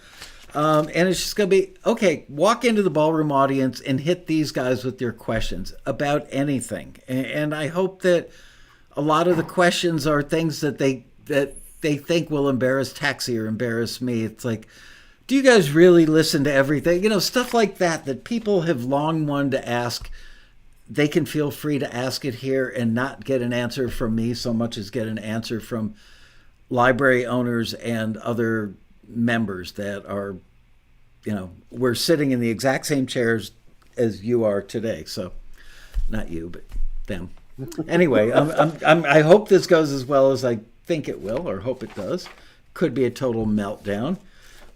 And it's just going to be, okay, walk into the ballroom audience and hit these guys with your questions about anything. And I hope that a lot of the questions are things that they think will embarrass Taxi or embarrass me. It's like, do you guys really listen to everything? You know, stuff like that people have long wanted to ask. They can feel free to ask it here and not get an answer from me so much as get an answer from library owners and other members that are, you know, we're sitting in the exact same chairs as you are today. So not you, but them. Anyway, I hope this goes as well as I think it will, or hope it does. Could be a total meltdown.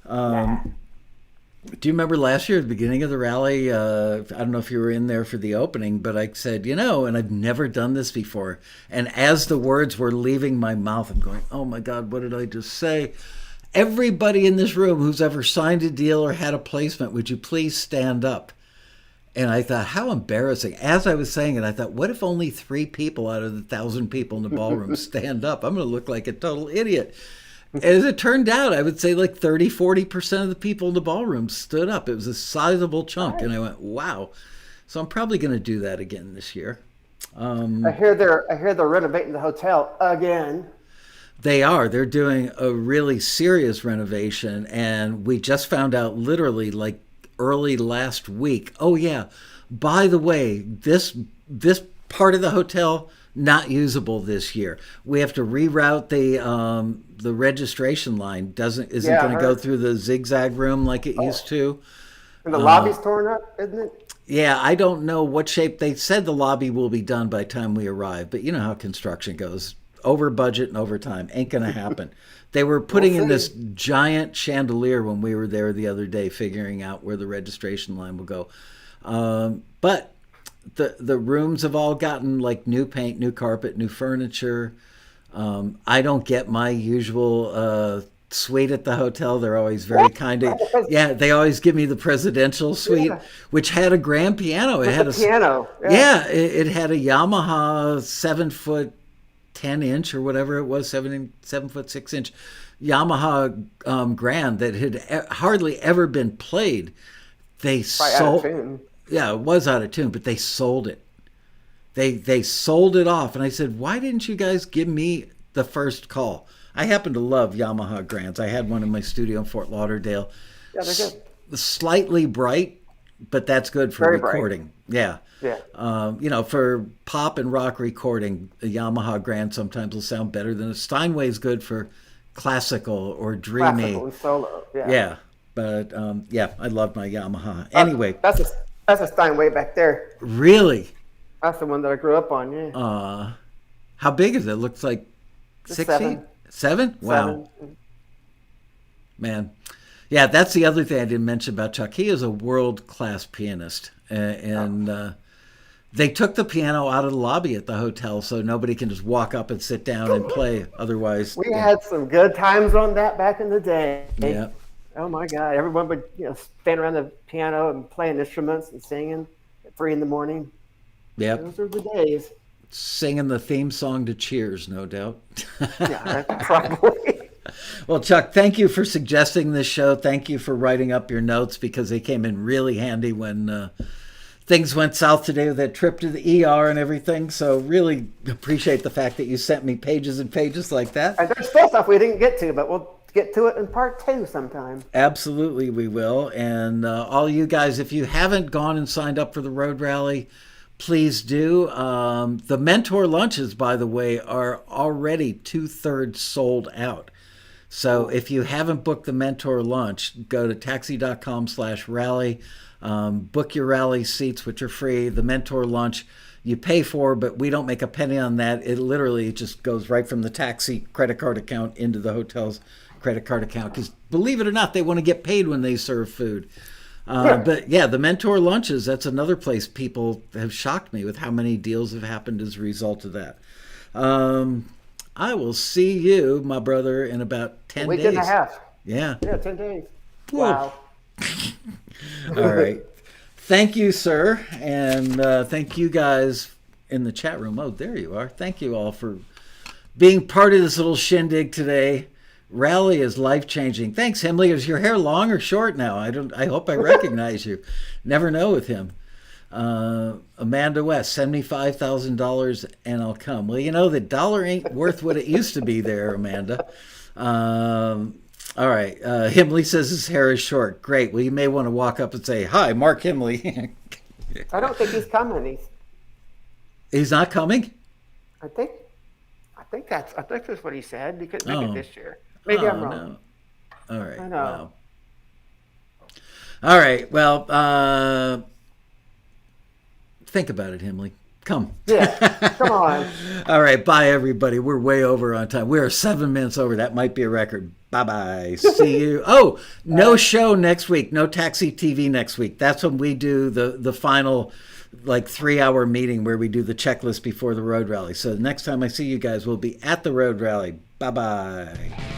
Do you remember last year at the beginning of the rally? I don't know if you were in there for the opening, but I said, you know, and I've never done this before. And as the words were leaving my mouth, I'm going, oh my God, what did I just say? Everybody in this room who's ever signed a deal or had a placement, would you please stand up? And I thought, how embarrassing. As I was saying it, I thought, what if only 3 people out of the 1,000 people in the ballroom stand up? I'm going to look like a total idiot. As it turned out, I would say like 30-40% of the people in the ballroom stood up. It was a sizable chunk. And I went, wow. So I'm probably going to do that again this year. I hear they're renovating the hotel again. They are. They're doing a really serious renovation. And we just found out literally like early last week. Oh, yeah. By the way, this part of the hotel, not usable this year. We have to reroute the registration line. Isn't going to go through the zigzag room like it used to. And the lobby's torn up, isn't it? Yeah, I don't know what shape. They said the lobby will be done by the time we arrive, but you know how construction goes. Over budget and over time. Ain't going to happen. They were putting in this giant chandelier when we were there the other day, figuring out where the registration line will go. But the rooms have all gotten like new paint, new carpet, new furniture. I don't get my usual suite at the hotel. They're always very kind of, yeah, they always give me the presidential suite, which had a grand piano. It had a piano. Yeah, it had a Yamaha 7-foot 10-inch or whatever it was, 7-foot 6-inch Yamaha grand that had hardly ever been played. They sold. Yeah, it was out of tune, but they sold it. They sold it off, and I said, why didn't you guys give me the first call? I happen to love Yamaha grands. I had one in my studio in Fort Lauderdale. Yeah, they're good. Slightly bright, but that's good for recording. Bright. Yeah. You know, for pop and rock recording, a Yamaha grand sometimes will sound better than a Steinway's good for classical or dreamy. Classical and solo. Yeah. Yeah, but yeah, I love my Yamaha. Anyway, that's a Steinway back there. really, That's the one that I grew up on. Yeah. how big is it? Looks like 6 feet. 7? Wow, 7. man. Yeah, that's the other thing I didn't mention about Chuck. He is a world-class pianist, and they took the piano out of the lobby at the hotel so nobody can just walk up and sit down and play. Otherwise, We had some good times on that back in the day. yeah, Oh my God! Everyone would stand around the piano and playing instruments and singing at 3 a.m. yep. Those are the days. Singing the theme song to Cheers, no doubt. Yeah, probably. Well, Chuck, thank you for suggesting this show. Thank you for writing up your notes because they came in really handy when things went south today with that trip to the ER and everything. So really appreciate the fact that you sent me pages and pages like that. And there's still stuff we didn't get to, but we'll get to it in part 2 sometime. Absolutely, we will. And all you guys, if you haven't gone and signed up for the Road Rally, please do. The mentor lunches, by the way, are already 2/3 sold out. So if you haven't booked the mentor lunch, go to taxi.com/rally. Book your rally seats, which are free. The mentor lunch you pay for, but we don't make a penny on that. It literally just goes right from the taxi credit card account into the hotel's credit card account. Because believe it or not, they want to get paid when they serve food. But yeah, the mentor lunches, that's another place people have shocked me with how many deals have happened as a result of that. I will see you, my brother, in about 10 days. Week and a half. Yeah. Yeah, 10 days. Whoa. Wow. All right. Thank you, sir. And thank you guys in the chat room. Oh, there you are. Thank you all for being part of this little shindig today. Rally is life-changing. Thanks, Himley. Is your hair long or short now? I hope I recognize you. Never know with him. Amanda West, send me $5,000 and I'll come. Well, the dollar ain't worth what it used to be there, Amanda. All right. Himley says his hair is short. Great. Well, you may want to walk up and say, hi, Mark Himley. I don't think he's coming. He's not coming? I think that's what he said. He couldn't make it this year. Maybe I'm wrong. No. All right. I know. Wow. All right. Well, think about it, Himley. Come. Yeah. Come on. All right. Bye, everybody. We're way over on time. We are 7 minutes over. That might be a record. Bye-bye. See you. Oh, no show next week. No TAXITV next week. That's when we do the final 3-hour meeting where we do the checklist before the road rally. So next time I see you guys, we'll be at the road rally. Bye-bye.